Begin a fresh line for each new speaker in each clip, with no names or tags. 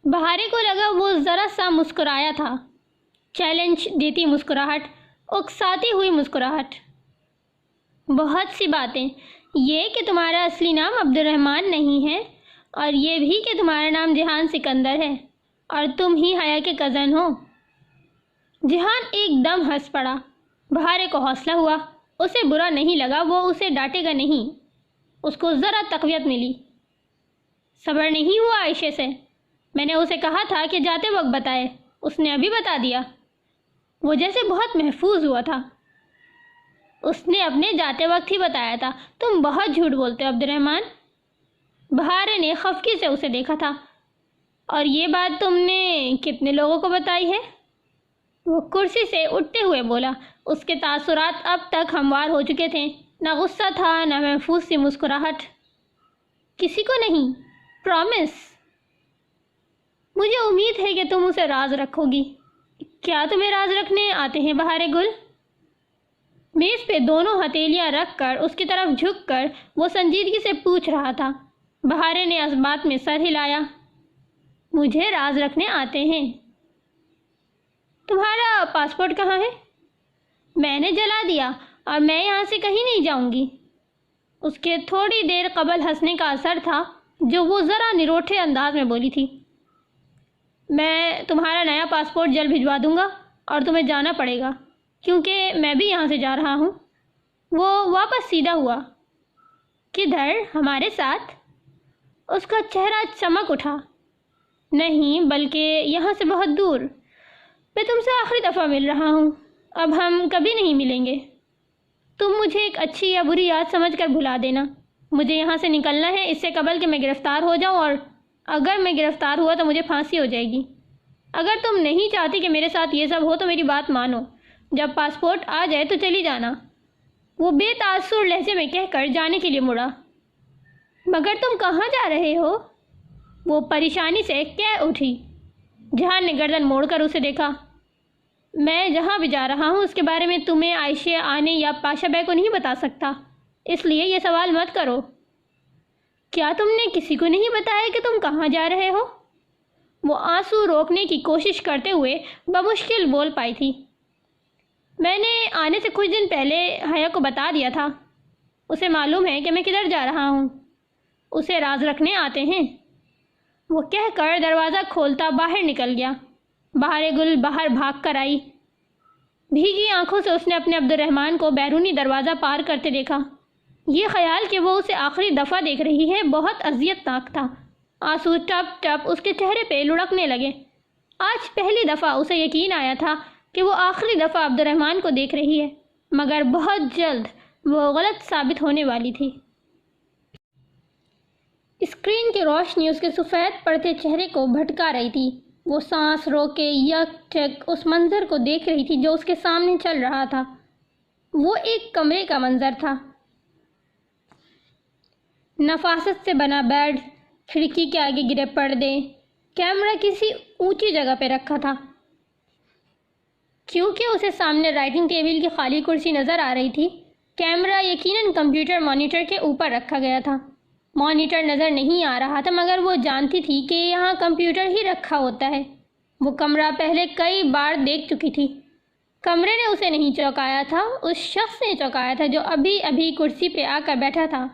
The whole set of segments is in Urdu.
بہارے کو لگا وہ ذرا سا مسکرایا تھا، چیلنج دیتی مسکراہٹ، اکساتی ہوئی مسکراہٹ۔ بہت سی باتیں، یہ کہ تمہارا اصلی نام عبد الرحمن نہیں ہے، اور یہ بھی کہ تمہارا نام جہان سکندر ہے اور تم ہی حیا کے کزن ہو۔ جہان ایک دم ہنس پڑا۔ بہارے کو حوصلہ ہوا، اسے برا نہیں لگا، وہ اسے ڈانٹے گا نہیں۔ اس کو ذرا تقویت ملی۔ صبر نہیں ہوا عائشہ سے؟ میں نے اسے کہا تھا کہ جاتے وقت بتائے، اس نے ابھی بتا دیا۔ وہ جیسے بہت محفوظ ہوا تھا۔ اس نے اپنے جاتے وقت ہی بتایا تھا۔ تم بہت جھوٹ بولتے ہو عبد الرحمن۔ بہارے نے خفگی سے اسے دیکھا تھا۔ اور یہ بات تم نے کتنے لوگوں کو بتائی ہے؟ وہ کرسی سے اٹھتے ہوئے بولا۔ اس کے تاثرات اب تک ہموار ہو چکے تھے، نہ غصہ تھا نہ محفوظ سی مسکراہٹ۔ کسی کو نہیں، پرامس۔ مجھے امید ہے کہ تم اسے راز رکھو گی۔ کیا تمہیں راز رکھنے آتے ہیں بہارے گل؟ میز پہ دونوں ہتھیلیاں رکھ کر اس کی طرف جھک کر وہ سنجیدگی سے پوچھ رہا تھا۔ بہارے نے اس بات میں سر ہلایا۔ مجھے راز رکھنے آتے ہیں۔ تمہارا پاسپورٹ کہاں ہے؟ میں نے جلا دیا اور میں یہاں سے کہیں نہیں جاؤں گی۔ اس کے تھوڑی دیر قبل ہنسنے کا اثر تھا جو وہ ذرا نروٹھے انداز میں بولی تھی۔ میں تمہارا نیا پاسپورٹ جلد بھجوا دوں گا اور تمہیں جانا پڑے گا کیونکہ میں بھی یہاں سے جا رہا ہوں۔ وہ واپس سیدھا ہوا۔ کدھر؟ ہمارے ساتھ؟ اس کا چہرہ چمک اٹھا۔ نہیں، بلکہ یہاں سے بہت دور۔ میں تم سے آخری دفعہ مل رہا ہوں، اب ہم کبھی نہیں ملیں گے۔ تم مجھے ایک اچھی یا بری یاد سمجھ کر بھلا دینا۔ مجھے یہاں سے نکلنا ہے اس سے قبل کہ میں گرفتار ہو جاؤں، اور اگر میں گرفتار ہوا تو مجھے پھانسی ہو جائے گی۔ اگر تم نہیں چاہتی کہ میرے ساتھ یہ سب ہو تو میری بات مانو، جب پاسپورٹ آ جائے تو چلی جانا۔ وہ بے تاثر لہجے میں کہہ کر جانے کے لیے مڑا۔ مگر تم کہاں جا رہے ہو؟ وہ پریشانی سے کہہ اٹھی۔ جہان نے گردن موڑ کر اسے دیکھا۔ میں جہاں بھی جا رہا ہوں اس کے بارے میں تمہیں عائشہ آنے یا پاشا بے کو نہیں بتا سکتا، اس لیے یہ سوال مت کرو۔ کیا تم نے کسی کو نہیں بتایا کہ تم کہاں جا رہے ہو؟ وہ آنسو روکنے کی کوشش کرتے ہوئے بمشکل بول پائی تھی۔ میں نے آنے سے کچھ دن پہلے حیا کو بتا دیا تھا۔ اسے معلوم ہے کہ میں کدھر جا رہا ہوں۔ اسے راز رکھنے آتے ہیں۔ وہ کہہ کر دروازہ کھولتا باہر نکل گیا۔ بہارے گل باہر بھاگ کر آئی۔ بھیگی آنکھوں سے اس نے اپنے عبد الرحمن کو بیرونی دروازہ پار کرتے دیکھا۔ یہ خیال کہ وہ اسے آخری دفعہ دیکھ رہی ہے بہت اذیت ناک تھا۔ آنسو ٹپ ٹپ اس کے چہرے پہ لڑکنے لگے۔ آج پہلی دفعہ اسے یقین آیا تھا کہ وہ آخری دفعہ عبد الرحمن کو دیکھ رہی ہے، مگر بہت جلد وہ غلط ثابت ہونے والی تھی۔ اسکرین کی روشنی اس کے سفید پڑتے چہرے کو بھٹکا رہی تھی۔ وہ سانس روکے یک ٹک اس منظر کو دیکھ رہی تھی جو اس کے سامنے چل رہا تھا۔ وہ ایک کمرے کا منظر تھا۔ نفاست سے بنا بیڈ، کھڑکی کے آگے گرے پردے، کیمرہ کسی اونچی جگہ پہ رکھا تھا۔ کیونکہ اسے سامنے رائٹنگ ٹیبل کی خالی کرسی نظر آ رہی تھی، کیمرہ یقیناً کمپیوٹر مانیٹر کے اوپر رکھا گیا تھا۔ مانیٹر نظر نہیں آ رہا تھا مگر وہ جانتی تھی کہ یہاں کمپیوٹر ہی رکھا ہوتا ہے۔ وہ کمرہ پہلے کئی بار دیکھ چکی تھی۔ کمرے نے اسے نہیں چونکایا تھا، اس شخص نے چونکایا تھا جو ابھی ابھی کرسی پہ آ کر بیٹھا تھا۔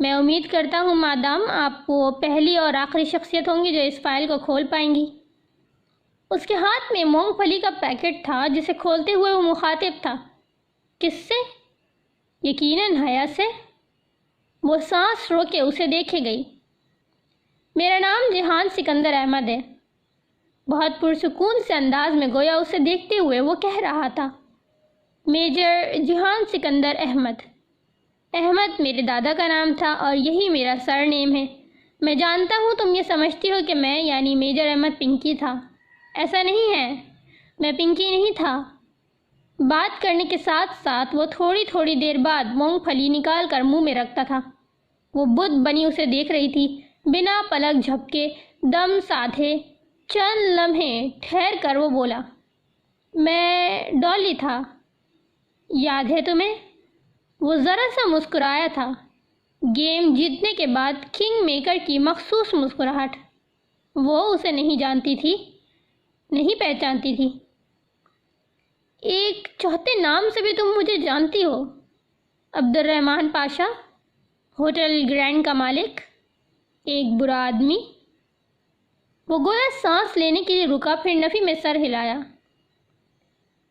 میں امید کرتا ہوں مادام آپ وہ پہلی اور آخری شخصیت ہوں گی جو اس فائل کو کھول پائیں گی۔ اس کے ہاتھ میں مونگ پھلی کا پیکٹ تھا جسے کھولتے ہوئے وہ مخاطب تھا۔ کس سے؟ یقیناً حیا سے۔ وہ سانس روکے اسے دیکھے گئی۔ میرا نام جہان سکندر احمد ہے۔ بہت پرسکون سے انداز میں گویا اسے دیکھتے ہوئے وہ کہہ رہا تھا۔ میجر جہان سکندر احمد۔ احمد میرے دادا کا نام تھا اور یہی میرا سر نیم ہے۔ میں جانتا ہوں تم یہ سمجھتی ہو کہ میں یعنی میجر احمد پنکی تھا۔ ایسا نہیں ہے، میں پنکی نہیں تھا۔ بات کرنے کے ساتھ ساتھ وہ تھوڑی تھوڑی دیر بعد مونگ پھلی نکال کر منہ میں رکھتا تھا۔ وہ بت بنی اسے دیکھ رہی تھی، بنا پلک جھپکے، دم سادھے۔ چند لمحے ٹھہر کر وہ بولا، میں ڈالی تھا، یاد ہے تمہیں؟ وہ ذرا سا مسکرایا تھا۔ گیم جیتنے کے بعد کنگ میکر کی مخصوص مسکراہٹ۔ وہ اسے نہیں جانتی تھی، نہیں پہچانتی تھی۔ ایک چوتھے نام سے بھی تم مجھے جانتی ہو، عبد الرحمن پاشا، ہوٹل گرینڈ کا مالک، ایک برا آدمی۔ وہ گویا سانس لینے کے لیے رکا، پھر نفی میں سر ہلایا۔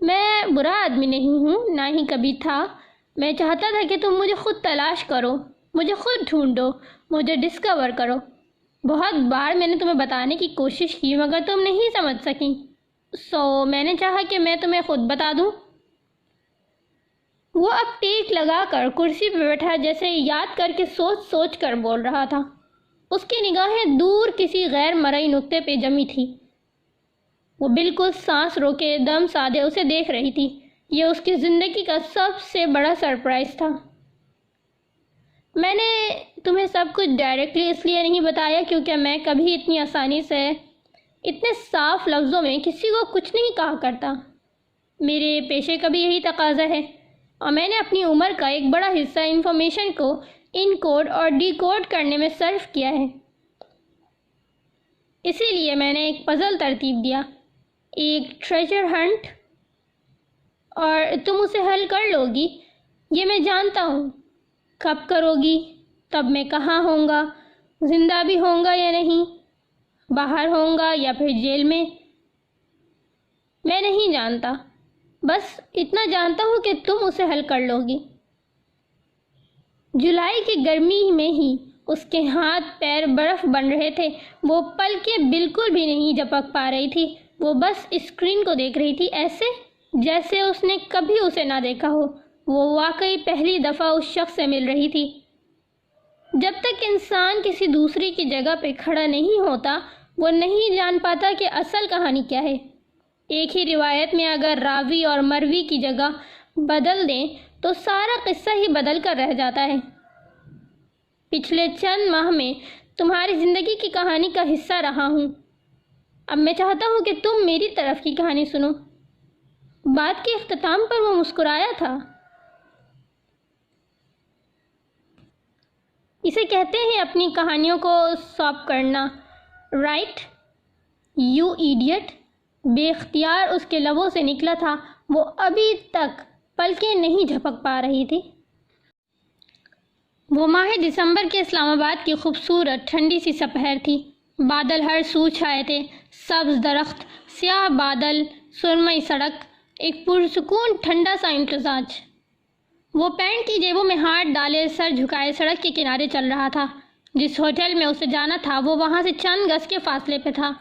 میں برا آدمی نہیں ہوں، نہ ہی کبھی تھا۔ میں چاہتا تھا کہ تم مجھے خود تلاش کرو، مجھے خود ڈھونڈو، مجھے ڈسکور کرو۔ بہت بار میں نے تمہیں بتانے کی کوشش کی مگر تم نہیں سمجھ سکیں، میں نے چاہا کہ میں تمہیں خود بتا دوں۔ وہ اب ٹیک لگا کر کرسی پہ بیٹھا، جیسے یاد کر کے سوچ سوچ کر بول رہا تھا۔ اس کی نگاہیں دور کسی غیر مرئی نقطے پہ جمی تھی۔ وہ بالکل سانس روکے دم سادے اسے دیکھ رہی تھی۔ یہ اس کی زندگی کا سب سے بڑا سرپرائز تھا۔ میں نے تمہیں سب کچھ ڈائریکٹلی اس لیے نہیں بتایا کیونکہ میں کبھی اتنی آسانی سے، اتنے صاف لفظوں میں کسی کو کچھ نہیں کہا کرتا۔ میرے پیشے کا بھی یہی تقاضا ہے، اور میں نے اپنی عمر کا ایک بڑا حصہ انفارمیشن کو انکوڈ اور ڈی کوڈ کرنے میں صرف کیا ہے۔ اسی لیے میں نے ایک پزل ترتیب دیا، ایک ٹریجر ہنٹ، اور تم اسے حل کر لو گی، یہ میں جانتا ہوں۔ کب کرو گی؟ تب میں کہاں ہوں گا، زندہ بھی ہوں گا یا نہیں، باہر ہوں گا یا پھر جیل میں، میں نہیں جانتا۔ بس اتنا جانتا ہوں کہ تم اسے حل کر لو گی۔ جولائی کی گرمی میں ہی اس کے ہاتھ پیر برف بن رہے تھے۔ وہ پلکیں بالکل بھی نہیں جھپک پا رہی تھی۔ وہ بس اسکرین کو دیکھ رہی تھی، ایسے جیسے اس نے کبھی اسے نہ دیکھا ہو۔ وہ واقعی پہلی دفعہ اس شخص سے مل رہی تھی۔ جب تک انسان کسی دوسری کی جگہ پہ کھڑا نہیں ہوتا، وہ نہیں جان پاتا کہ اصل کہانی کیا ہے۔ ایک ہی روایت میں اگر راوی اور مروی کی جگہ بدل دیں تو سارا قصہ ہی بدل کر رہ جاتا ہے۔ پچھلے چند ماہ میں تمہاری زندگی کی کہانی کا حصہ رہا ہوں۔ اب میں چاہتا ہوں کہ تم میری طرف کی کہانی سنو۔ بات کے اختتام پر وہ مسکرایا تھا۔ اسے کہتے ہیں اپنی کہانیوں کو ساپ کرنا، رائٹ یو ایڈیٹ۔ بے اختیار اس کے لبوں سے نکلا تھا۔ وہ ابھی تک پلکیں نہیں جھپک پا رہی تھی۔ وہ ماہ دسمبر کے اسلام آباد کی خوبصورت ٹھنڈی سی سپہر تھی۔ بادل ہر سو چھائے تھے، سبز درخت، سیاہ بادل، سرمئی سڑک، ایک پرسکون ٹھنڈا سا امتزاج۔ وہ پینٹ کی جیبوں میں ہاتھ ڈالے سر جھکائے سڑک کے کنارے چل رہا تھا۔ جس ہوٹل میں اسے جانا تھا وہ وہاں سے چند گز کے فاصلے پہ تھا۔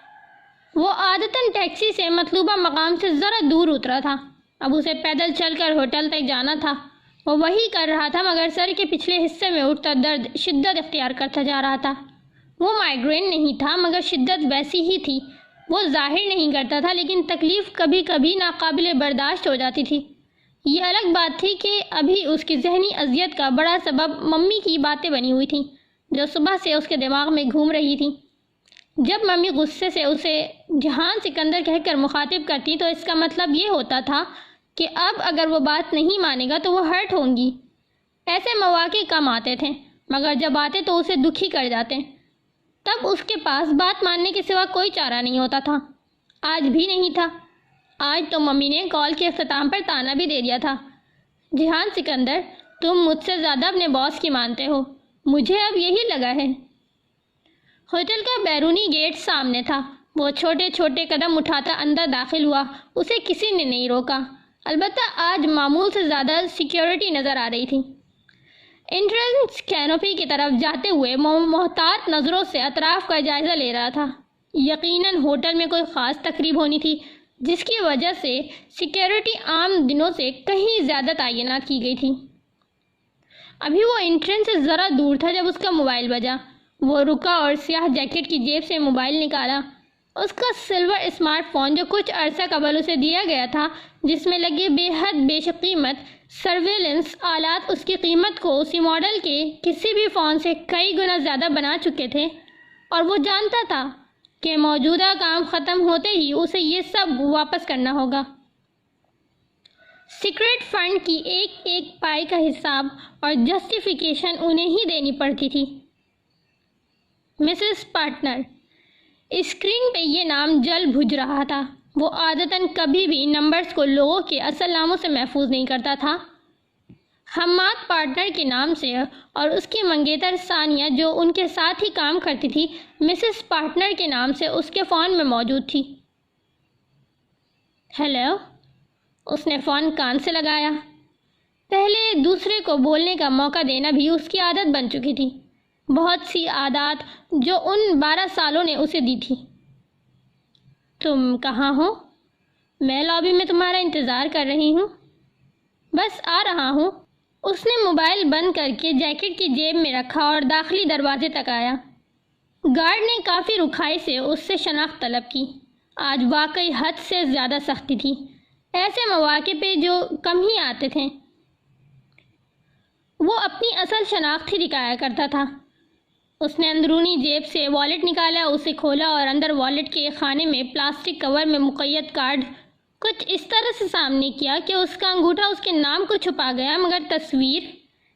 وہ عادتاً ٹیکسی سے مطلوبہ مقام سے ذرا دور اترا تھا۔ اب اسے پیدل چل کر ہوٹل تک جانا تھا۔ وہ وہی کر رہا تھا مگر سر کے پچھلے حصے میں اٹھتا درد شدت اختیار کرتا جا رہا تھا۔ وہ مائیگرین نہیں تھا مگر شدت ویسی ہی تھی۔ وہ ظاہر نہیں کرتا تھا لیکن تکلیف کبھی کبھی ناقابل برداشت ہو جاتی تھی۔ یہ الگ بات تھی کہ ابھی اس کی ذہنی اذیت کا بڑا سبب ممی کی باتیں بنی ہوئی تھیں جو صبح سے اس کے دماغ میں گھوم رہی تھیں۔ جب ممی غصے سے اسے جہان سکندر کہہ کر مخاطب کرتی تو اس کا مطلب یہ ہوتا تھا کہ اب اگر وہ بات نہیں مانے گا تو وہ ہرٹ ہوں گی۔ ایسے مواقع کم آتے تھے مگر جب آتے تو اسے دکھی کر جاتے۔ تب اس کے پاس بات ماننے کے سوا کوئی چارہ نہیں ہوتا تھا۔ آج بھی نہیں تھا۔ آج تو ممی نے کال کے اختتام پر تانا بھی دے دیا تھا، جہان سکندر تم مجھ سے زیادہ اپنے باس کی مانتے ہو، مجھے اب یہی لگا ہے۔ ہوٹل کا بیرونی گیٹ سامنے تھا۔ وہ چھوٹے چھوٹے قدم اٹھاتا اندر داخل ہوا۔ اسے کسی نے نہیں روکا، البتہ آج معمول سے زیادہ سیکیورٹی نظر آ رہی تھی۔ انٹرنس کینوپی کی طرف جاتے ہوئے محتاط نظروں سے اطراف کا جائزہ لے رہا تھا۔ یقیناً ہوٹل میں کوئی خاص تقریب ہونی تھی جس کی وجہ سے سیکیورٹی عام دنوں سے کہیں زیادہ تعینات کی گئی تھی۔ ابھی وہ انٹرنس سے ذرا دور تھا جب اس کا موبائل بجا۔ وہ رکا اور سیاہ جیکٹ کی جیب سے موبائل نکالا۔ اس کا سلور اسمارٹ فون جو کچھ عرصہ قبل اسے دیا گیا تھا، جس میں لگے بے حد بیش قیمت سرویلنس آلات اس کی قیمت کو اسی ماڈل کے کسی بھی فون سے کئی گنا زیادہ بنا چکے تھے، اور وہ جانتا تھا کہ موجودہ کام ختم ہوتے ہی اسے یہ سب واپس کرنا ہوگا۔ سیکرٹ فنڈ کی ایک ایک پائی کا حساب اور جسٹیفیکیشن انہیں ہی دینی پڑتی تھی۔ مسز پارٹنر، اسکرین پہ یہ نام جل بھج رہا تھا۔ وہ عادتاً کبھی بھی نمبرز کو لوگوں کے اصل ناموں سے محفوظ نہیں کرتا تھا۔ حماد پارٹنر کے نام سے اور اس کی منگیتر ثانیہ جو ان کے ساتھ ہی کام کرتی تھی مسز پارٹنر کے نام سے اس کے فون میں موجود تھی۔ ہیلو، اس نے فون کان سے لگایا۔ پہلے دوسرے کو بولنے کا موقع دینا بھی اس کی عادت بن چکی تھی، بہت سی عادات جو ان 12 سالوں نے اسے دی تھی۔ تم کہاں ہو؟ میں لابی میں تمہارا انتظار کر رہی ہوں۔ بس آ رہا ہوں۔ اس نے موبائل بند کر کے جیکٹ کی جیب میں رکھا اور داخلی دروازے تک آیا۔ گارڈ نے کافی رکھائی سے اس سے شناخت طلب کی۔ آج واقعی حد سے زیادہ سختی تھی، ایسے مواقع پہ جو کم ہی آتے تھے۔ وہ اپنی اصل شناخت ہی دکھایا کرتا تھا۔ اس نے اندرونی جیب سے والیٹ نکالا، اسے کھولا اور اندر والیٹ کے خانے میں پلاسٹک کور میں مقید کارڈ کچھ اس طرح سے سامنے کیا کہ اس کا انگوٹھا اس کے نام کو چھپا گیا، مگر تصویر،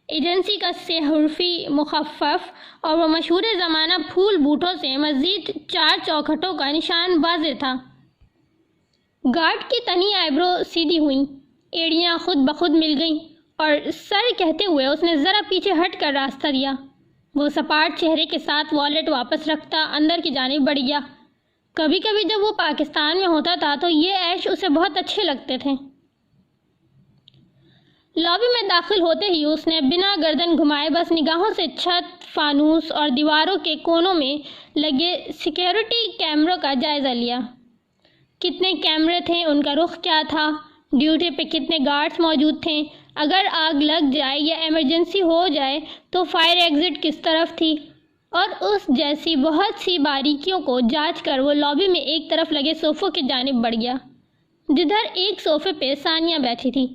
ایجنسی کا 6 حرفی مخفف اور وہ مشہور زمانہ پھول بوٹوں سے مزید 4 چوکھٹوں کا نشان واضح تھا۔ گارڈ کی تنی آئیبرو سیدھی ہوئیں، ایڑیاں خود بخود مل گئیں اور سر کہتے ہوئے اس نے ذرا پیچھے ہٹ کر راستہ دیا۔ وہ سپاٹ چہرے کے ساتھ والیٹ واپس رکھتا اندر کی جانب بڑھ گیا۔ کبھی کبھی جب وہ پاکستان میں ہوتا تھا تو یہ عیش اسے بہت اچھے لگتے تھے۔ لابی میں داخل ہوتے ہی اس نے بنا گردن گھمائے بس نگاہوں سے چھت، فانوس اور دیواروں کے کونوں میں لگے سیکیورٹی کیمروں کا جائزہ لیا۔ کتنے کیمرے تھے، ان کا رخ کیا تھا، ڈیوٹی پہ کتنے گارڈز موجود تھے، اگر آگ لگ جائے یا ایمرجنسی ہو جائے تو فائر ایگزٹ کس طرف تھی، اور اس جیسی بہت سی باریکیوں کو جانچ کر وہ لابی میں ایک طرف لگے صوفوں کی جانب بڑھ گیا، جدھر ایک صوفے پہ ثانیہ بیٹھی تھی۔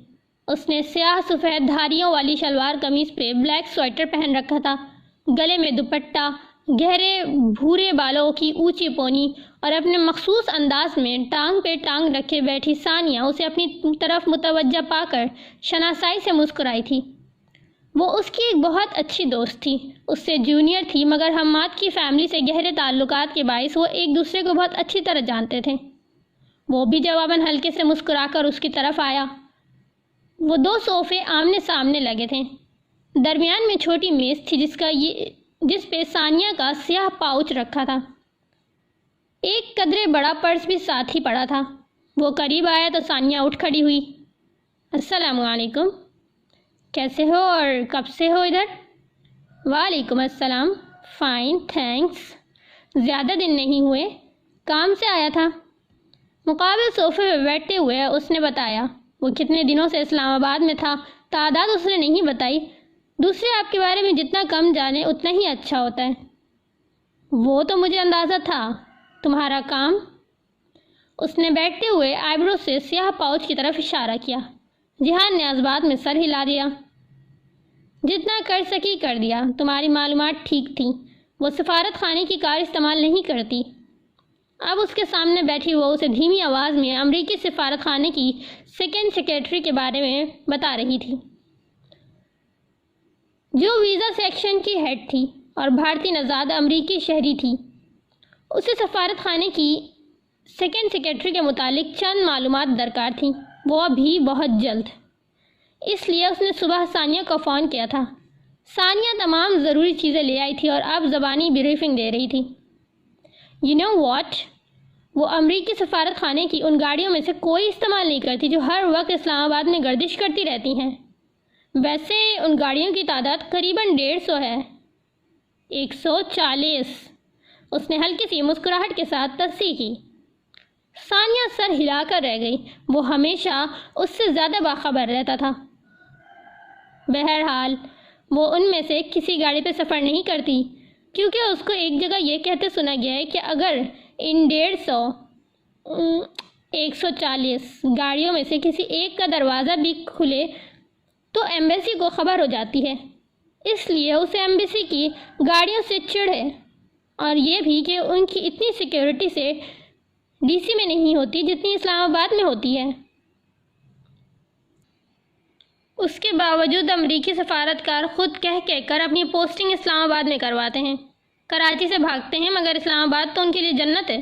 اس نے سیاہ سفید دھاریوں والی شلوار قمیض پہ بلیک سویٹر پہن رکھا تھا، گلے میں دوپٹہ، گہرے بھورے بالوں کی اونچی پونی اور اپنے مخصوص انداز میں ٹانگ پہ ٹانگ رکھے بیٹھی ثانیہ اسے اپنی طرف متوجہ پا کر شناسائی سے مسکرائی تھی۔ وہ اس کی ایک بہت اچھی دوست تھی، اس سے جونیئر تھی، مگر حماد کی فیملی سے گہرے تعلقات کے باعث وہ ایک دوسرے کو بہت اچھی طرح جانتے تھے۔ وہ بھی جواباً ہلکے سے مسکرا کر اس کی طرف آیا۔ وہ 2 صوفے آمنے سامنے لگے تھے۔ درمیان میں چھوٹی میز تھی جس پہ ثانیہ کا سیاہ پاؤچ رکھا تھا۔ ایک قدرے بڑا پرس بھی ساتھ ہی پڑا تھا۔ وہ قریب آیا تو ثانیہ اٹھ کھڑی ہوئی۔ السلام علیکم، کیسے ہو اور کب سے ہو ادھر؟ وعلیکم السلام، فائن تھینکس، زیادہ دن نہیں ہوئے، کام سے آیا تھا۔ مقابل صوفے پہ بیٹھتے ہوئے اس نے بتایا۔ وہ کتنے دنوں سے اسلام آباد میں تھا، تعداد اس نے نہیں بتائی۔ دوسرے آپ کے بارے میں جتنا کم جانے اتنا ہی اچھا ہوتا ہے۔ وہ تو مجھے اندازہ تھا۔ تمہارا کام؟ اس نے بیٹھتے ہوئے آئیبرو سے سیاہ پاؤچ کی طرف اشارہ کیا۔ جہان نے اس بات میں سر ہلا دیا۔ جتنا کر سکی کر دیا۔ تمہاری معلومات ٹھیک تھیں۔ وہ سفارت خانے کی کار استعمال نہیں کرتی۔ اب اس کے سامنے بیٹھی وہ اسے دھیمی آواز میں امریکی سفارت خانے کی 2nd سیکریٹری کے بارے میں بتا رہی تھی، جو ویزا سیکشن کی ہیڈ تھی اور بھارتی نژاد امریکی شہری تھی۔ اسے سفارت خانے کی 2nd سیکریٹری کے متعلق چند معلومات درکار تھیں، وہ بھی بہت جلد۔ اس لیے اس نے صبح ثانیہ کو فون کیا تھا۔ ثانیہ تمام ضروری چیزیں لے آئی تھی اور اب زبانی بریفنگ دے رہی تھی۔ You know what؟ وہ امریکی سفارت خانے کی ان گاڑیوں میں سے کوئی استعمال نہیں کرتی جو ہر وقت اسلام آباد میں گردش کرتی رہتی ہیں۔ ویسے ان گاڑیوں کی تعداد قریباً 150 ہے۔ 140، اس نے ہلکی سی مسکراہٹ کے ساتھ تصحیح کی۔ ثانیہ سر ہلا کر رہ گئی، وہ ہمیشہ اس سے زیادہ باخبر رہتا تھا۔ بہرحال وہ ان میں سے کسی گاڑی پہ سفر نہیں کرتی، کیونکہ اس کو ایک جگہ یہ کہتے سنا گیا ہے کہ اگر ان 140 گاڑیوں میں سے کسی ایک کا دروازہ بھی کھلے تو ایمبیسی کو خبر ہو جاتی ہے۔ اس لیے اسے ایمبیسی کی گاڑیوں سے چڑ ہے، اور یہ بھی کہ ان کی اتنی سیکیورٹی سے ڈی سی میں نہیں ہوتی جتنی اسلام آباد میں ہوتی ہے۔ اس کے باوجود امریکی سفارتکار خود کہہ کر اپنی پوسٹنگ اسلام آباد میں کرواتے ہیں۔ کراچی سے بھاگتے ہیں مگر اسلام آباد تو ان کے لیے جنت ہے۔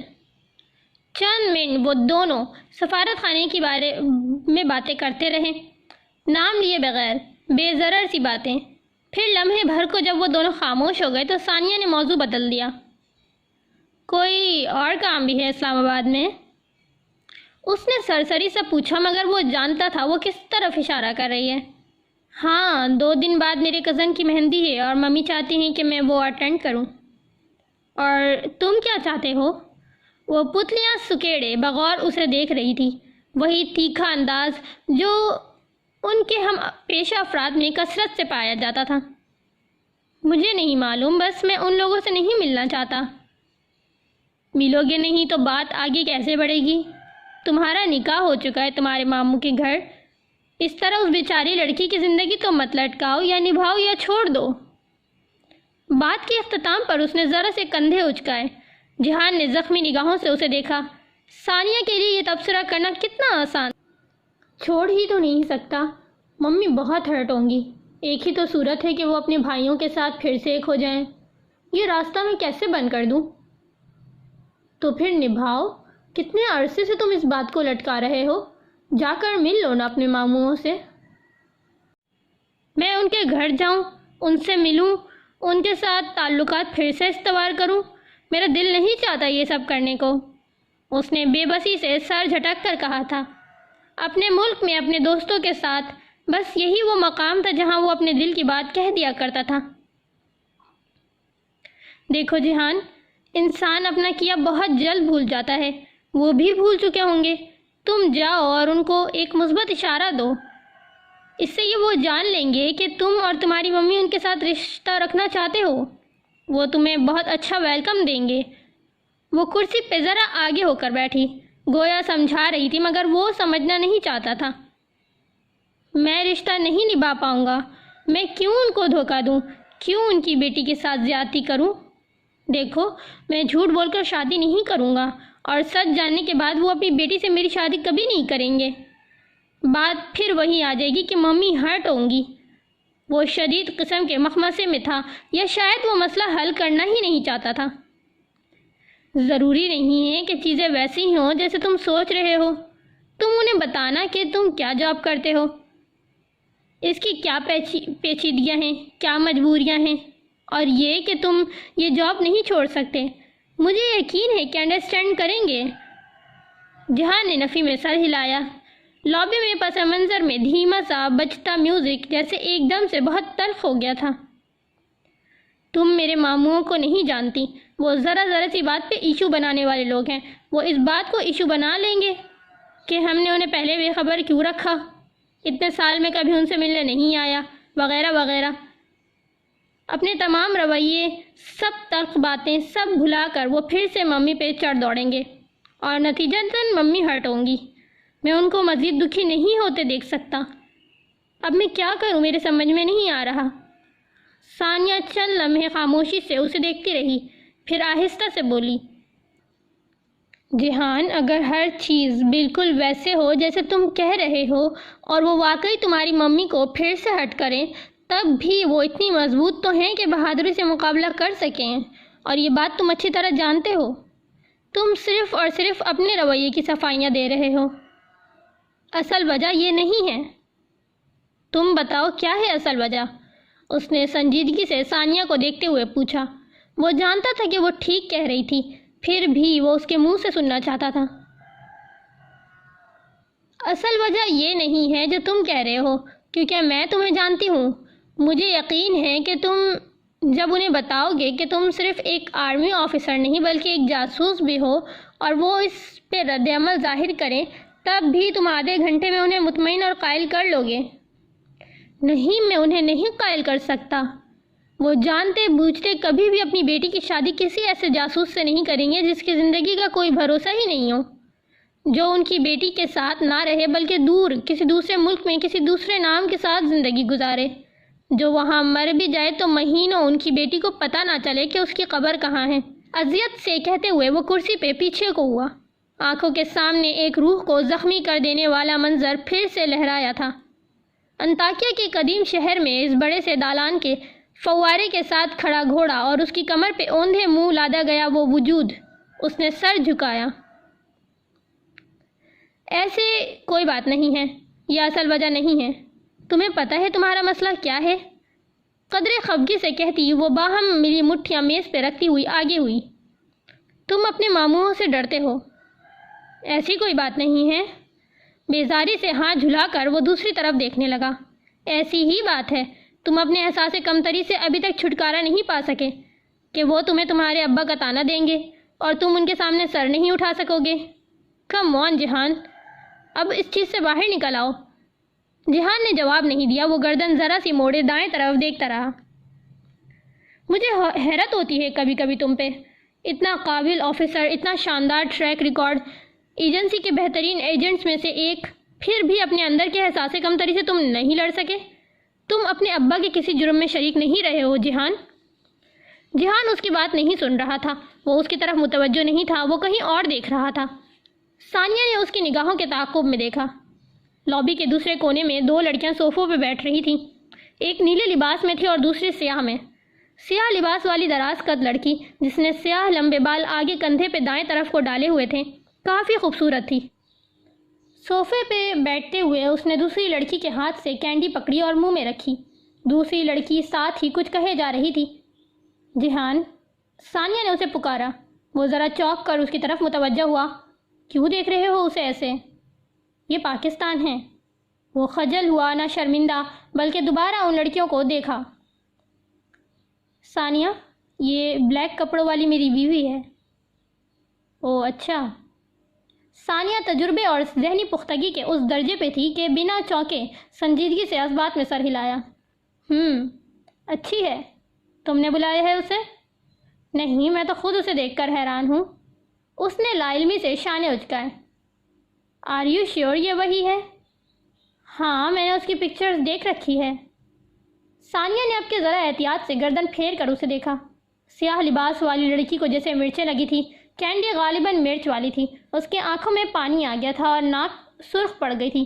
چند منٹ وہ دونوں سفارت خانے کے بارے میں باتیں کرتے رہے، نام لیے بغیر، بے ضرر سی باتیں۔ پھر لمحے بھر کو جب وہ دونوں خاموش ہو گئے تو ثانیہ نے موضوع بدل دیا۔ کوئی اور کام بھی ہے اسلام آباد میں؟ اس نے سرسری سے پوچھا مگر وہ جانتا تھا وہ کس طرف اشارہ کر رہی ہے۔ ہاں، 2 دن بعد میرے کزن کی مہندی ہے اور ممی چاہتی ہیں کہ میں وہ اٹینڈ کروں۔ اور تم کیا چاہتے ہو؟ وہ پتلیاں سکیڑے بغور اسے دیکھ رہی تھی، وہی تیکھا انداز جو ان کے ہم پیشہ افراد میں کثرت سے پایا جاتا تھا۔ مجھے نہیں معلوم، بس میں ان لوگوں سے نہیں ملنا چاہتا۔ ملو گے نہیں تو بات آگے کیسے بڑھے گی؟ تمہارا نکاح ہو چکا ہے تمہارے ماموں کے گھر، اس طرح اس بیچاری لڑکی کی زندگی تو مت لٹکاؤ، یا نبھاؤ یا چھوڑ دو۔ بات کے اختتام پر اس نے ذرا سے کندھے اچکائے۔ جہان نے زخمی نگاہوں سے اسے دیکھا۔ ثانیہ کے لیے یہ تبصرہ کرنا کتنا آسان۔ چھوڑ ہی تو نہیں سکتا، ممی بہت ہرٹ ہوں گی۔ ایک ہی تو صورت ہے کہ وہ اپنے بھائیوں کے ساتھ پھر سے ایک ہو جائیں۔ یہ راستہ میں کیسے بند کر دوں؟ تو پھر نبھاؤ۔ کتنے عرصے سے تم اس بات کو لٹکا رہے ہو؟ جا کر مل لو نا اپنے ماموں سے۔ میں ان کے گھر جاؤں، ان سے ملوں، ان کے ساتھ تعلقات پھر سے استوار کروں؟ میرا دل نہیں چاہتا یہ سب کرنے کو، اس نے بے بسی سے سر جھٹک کر کہا تھا۔ اپنے ملک میں اپنے دوستوں کے ساتھ بس یہی وہ مقام تھا جہاں وہ اپنے دل کی بات کہہ دیا کرتا تھا۔ دیکھو جہان، انسان اپنا کیا بہت جلد بھول جاتا ہے، وہ بھی بھول چکے ہوں گے۔ تم جاؤ اور ان کو ایک مثبت اشارہ دو، اس سے یہ وہ جان لیں گے کہ تم اور تمہاری ممی ان کے ساتھ رشتہ رکھنا چاہتے ہو۔ وہ تمہیں بہت اچھا ویلکم دیں گے۔ وہ کرسی پہ ذرا آگے ہو کر بیٹھی، گویا سمجھا رہی تھی مگر وہ سمجھنا نہیں چاہتا تھا۔ میں رشتہ نہیں نبھا پاؤں گا، میں کیوں ان کو دھوکہ دوں، کیوں ان کی بیٹی کے ساتھ زیادتی کروں؟ دیکھو، میں جھوٹ بول کر شادی نہیں کروں گا، اور سچ جاننے کے بعد وہ اپنی بیٹی سے میری شادی کبھی نہیں کریں گے۔ بات پھر وہی آ جائے گی کہ ممی ہرٹ ہوں گی۔ وہ شدید قسم کے مخمصے میں تھا، یا شاید وہ مسئلہ حل کرنا ہی نہیں چاہتا تھا۔ ضروری نہیں ہے کہ چیزیں ویسی ہی ہوں جیسے تم سوچ رہے ہو۔ تم انہیں بتانا کہ تم کیا جاب کرتے ہو، اس کی کیا پیچیدگیاں ہیں، کیا مجبوریاں ہیں، اور یہ کہ تم یہ جاب نہیں چھوڑ سکتے۔ مجھے یقین ہے کہ انڈرسٹینڈ کریں گے۔ جہان نے نفی میں سر ہلایا۔ لابی میں پس منظر میں دھیما سا بجتا میوزک جیسے ایک دم سے بہت تلخ ہو گیا تھا۔ تم میرے ماموں کو نہیں جانتی، وہ ذرا سی بات پہ ایشو بنانے والے لوگ ہیں۔ وہ اس بات کو ایشو بنا لیں گے کہ ہم نے انہیں پہلے بے خبر کیوں رکھا، اتنے سال میں کبھی ان سے ملنے نہیں آیا، وغیرہ وغیرہ۔ اپنے تمام رویے، سب تلخ باتیں سب بھلا کر وہ پھر سے ممی پہ چڑھ دوڑیں گے، اور نتیجتاً ممی ہرٹ ہوں گی۔ میں ان کو مزید دکھی نہیں ہوتے دیکھ سکتا۔ اب میں کیا کروں، میرے سمجھ میں نہیں آ رہا۔ ثانیہ چند لمحے خاموشی سے اسے دیکھتی رہی، پھر آہستہ سے بولی، جہان، اگر ہر چیز بالکل ویسے ہو جیسے تم کہہ رہے ہو، اور وہ واقعی تمہاری ممی کو پھر سے ہرٹ کریں، تب بھی وہ اتنی مضبوط تو ہیں کہ بہادری سے مقابلہ کر سکیں، اور یہ بات تم اچھی طرح جانتے ہو۔ تم صرف اور صرف اپنے رویے کی صفائیاں دے رہے ہو، اصل وجہ یہ نہیں ہے۔ تم بتاؤ کیا ہے اصل وجہ؟ اس نے سنجیدگی سے ثانیہ کو دیکھتے ہوئے پوچھا۔ وہ جانتا تھا کہ وہ ٹھیک کہہ رہی تھی، پھر بھی وہ اس کے منہ سے سننا چاہتا تھا۔ اصل وجہ یہ نہیں ہے جو تم کہہ رہے ہو، کیونکہ میں تمہیں جانتی ہوں۔ مجھے یقین ہے کہ تم جب انہیں بتاؤ گے کہ تم صرف ایک آرمی آفیسر نہیں بلکہ ایک جاسوس بھی ہو، اور وہ اس پہ رد عمل ظاہر کریں، تب بھی تم آدھے گھنٹے میں انہیں مطمئن اور قائل کر لو گے۔ نہیں، میں انہیں نہیں قائل کر سکتا۔ وہ جانتے بوجھتے کبھی بھی اپنی بیٹی کی شادی کسی ایسے جاسوس سے نہیں کریں گے جس کی زندگی کا کوئی بھروسہ ہی نہیں ہو، جو ان کی بیٹی کے ساتھ نہ رہے بلکہ دور کسی دوسرے ملک میں کسی دوسرے نام کے ساتھ زندگی گزارے، جو وہاں مر بھی جائے تو مہینوں ان کی بیٹی کو پتہ نہ چلے کہ اس کی قبر کہاں ہے۔ اذیت سے کہتے ہوئے وہ کرسی پہ پیچھے کو ہوا۔ آنکھوں کے سامنے ایک روح کو زخمی کر دینے والا منظر پھر سے لہرایا تھا۔ انطاکیہ کے قدیم شہر میں اس بڑے سے دالان کے فوارے کے ساتھ کھڑا گھوڑا اور اس کی کمر پہ اوندھے منہ لادا گیا وہ وجود۔ اس نے سر جھکایا۔ ایسے کوئی بات نہیں ہے، یہ اصل وجہ نہیں ہے۔ تمہیں پتہ ہے تمہارا مسئلہ کیا ہے؟ قدرے خفگی سے کہتی وہ باہم ملی مٹھیاں میز پہ رکھتی ہوئی آگے ہوئی۔ تم اپنے ماموں سے ڈرتے ہو۔ ایسی کوئی بات نہیں ہے۔ بیزاری سے ہاتھ جھلا کر وہ دوسری طرف دیکھنے لگا۔ ایسی ہی بات ہے۔ تم اپنے احساس کمتری سے ابھی تک چھٹکارا نہیں پا سکے کہ وہ تمہیں تمہارے ابا کا طعنہ دیں گے اور تم ان کے سامنے سر نہیں اٹھا سکو گے۔ کم آن جہان، اب اس چیز سے باہر نکل آؤ۔ جہان نے جواب نہیں دیا۔ وہ گردن ذرا سی موڑے دائیں طرف دیکھتا رہا۔ مجھے حیرت ہوتی ہے کبھی کبھی تم پہ، اتنا قابل آفیسر، اتنا شاندار ٹریک ریکارڈ، ایجنسی کے بہترین ایجنٹس میں سے ایک، پھر بھی اپنے اندر کے احساس کمتری سے تم نہیں لڑ سکے۔ تم اپنے ابا کے کسی جرم میں شریک نہیں رہے ہو جہان۔ جہان اس کی بات نہیں سن رہا تھا۔ وہ اس کی طرف متوجہ نہیں تھا، وہ کہیں اور دیکھ رہا تھا۔ ثانیہ نے اس کی نگاہوں کے تعاقب میں دیکھا۔ لابی کے دوسرے کونے میں دو لڑکیاں صوفوں پہ بیٹھ رہی تھیں۔ ایک نیلے لباس میں تھی اور دوسری سیاہ میں۔ سیاہ لباس والی دراز قد لڑکی، جس نے سیاہ لمبے بال آگے کندھے پہ دائیں طرف کو ڈالے ہوئے تھے، کافی خوبصورت تھی۔ صوفے پہ بیٹھتے ہوئے اس نے دوسری لڑکی کے ہاتھ سے کینڈی پکڑی اور منہ میں رکھی۔ دوسری لڑکی ساتھ ہی کچھ کہے جا رہی تھی۔ جہان، ثانیہ نے اسے پکارا۔ وہ ذرا چونک کر اس کی طرف متوجہ ہوا۔ کیوں دیکھ رہے ہو اسے ایسے؟ یہ پاکستان ہے۔ وہ خجل ہوا، نہ شرمندہ، بلکہ دوبارہ ان لڑکیوں کو دیکھا۔ ثانیہ، یہ بلیک کپڑوں والی میری بیوی ہے۔ او اچھا۔ ثانیہ تجربے اور ذہنی پختگی کے اس درجے پہ تھی کہ بنا چونکے سنجیدگی سے اس بات میں سر ہلایا۔ اچھی ہے۔ تم نے بلایا ہے اسے؟ نہیں، میں تو خود اسے دیکھ کر حیران ہوں۔ اس نے لا علمی سے شانے اچکائے۔ آر یو شیور یہ وہی ہے؟ ہاں، میں نے اس کی پکچرز دیکھ رکھی ہے۔ ثانیہ نے اب کے ذرا احتیاط سے گردن پھیر کر اسے دیکھا۔ سیاہ لباس والی لڑکی کو جیسے مرچیں لگی تھی۔ کینڈی غالباً مرچ والی تھی۔ اس کے آنکھوں میں پانی آ گیا تھا اور ناک سرخ پڑ گئی تھی۔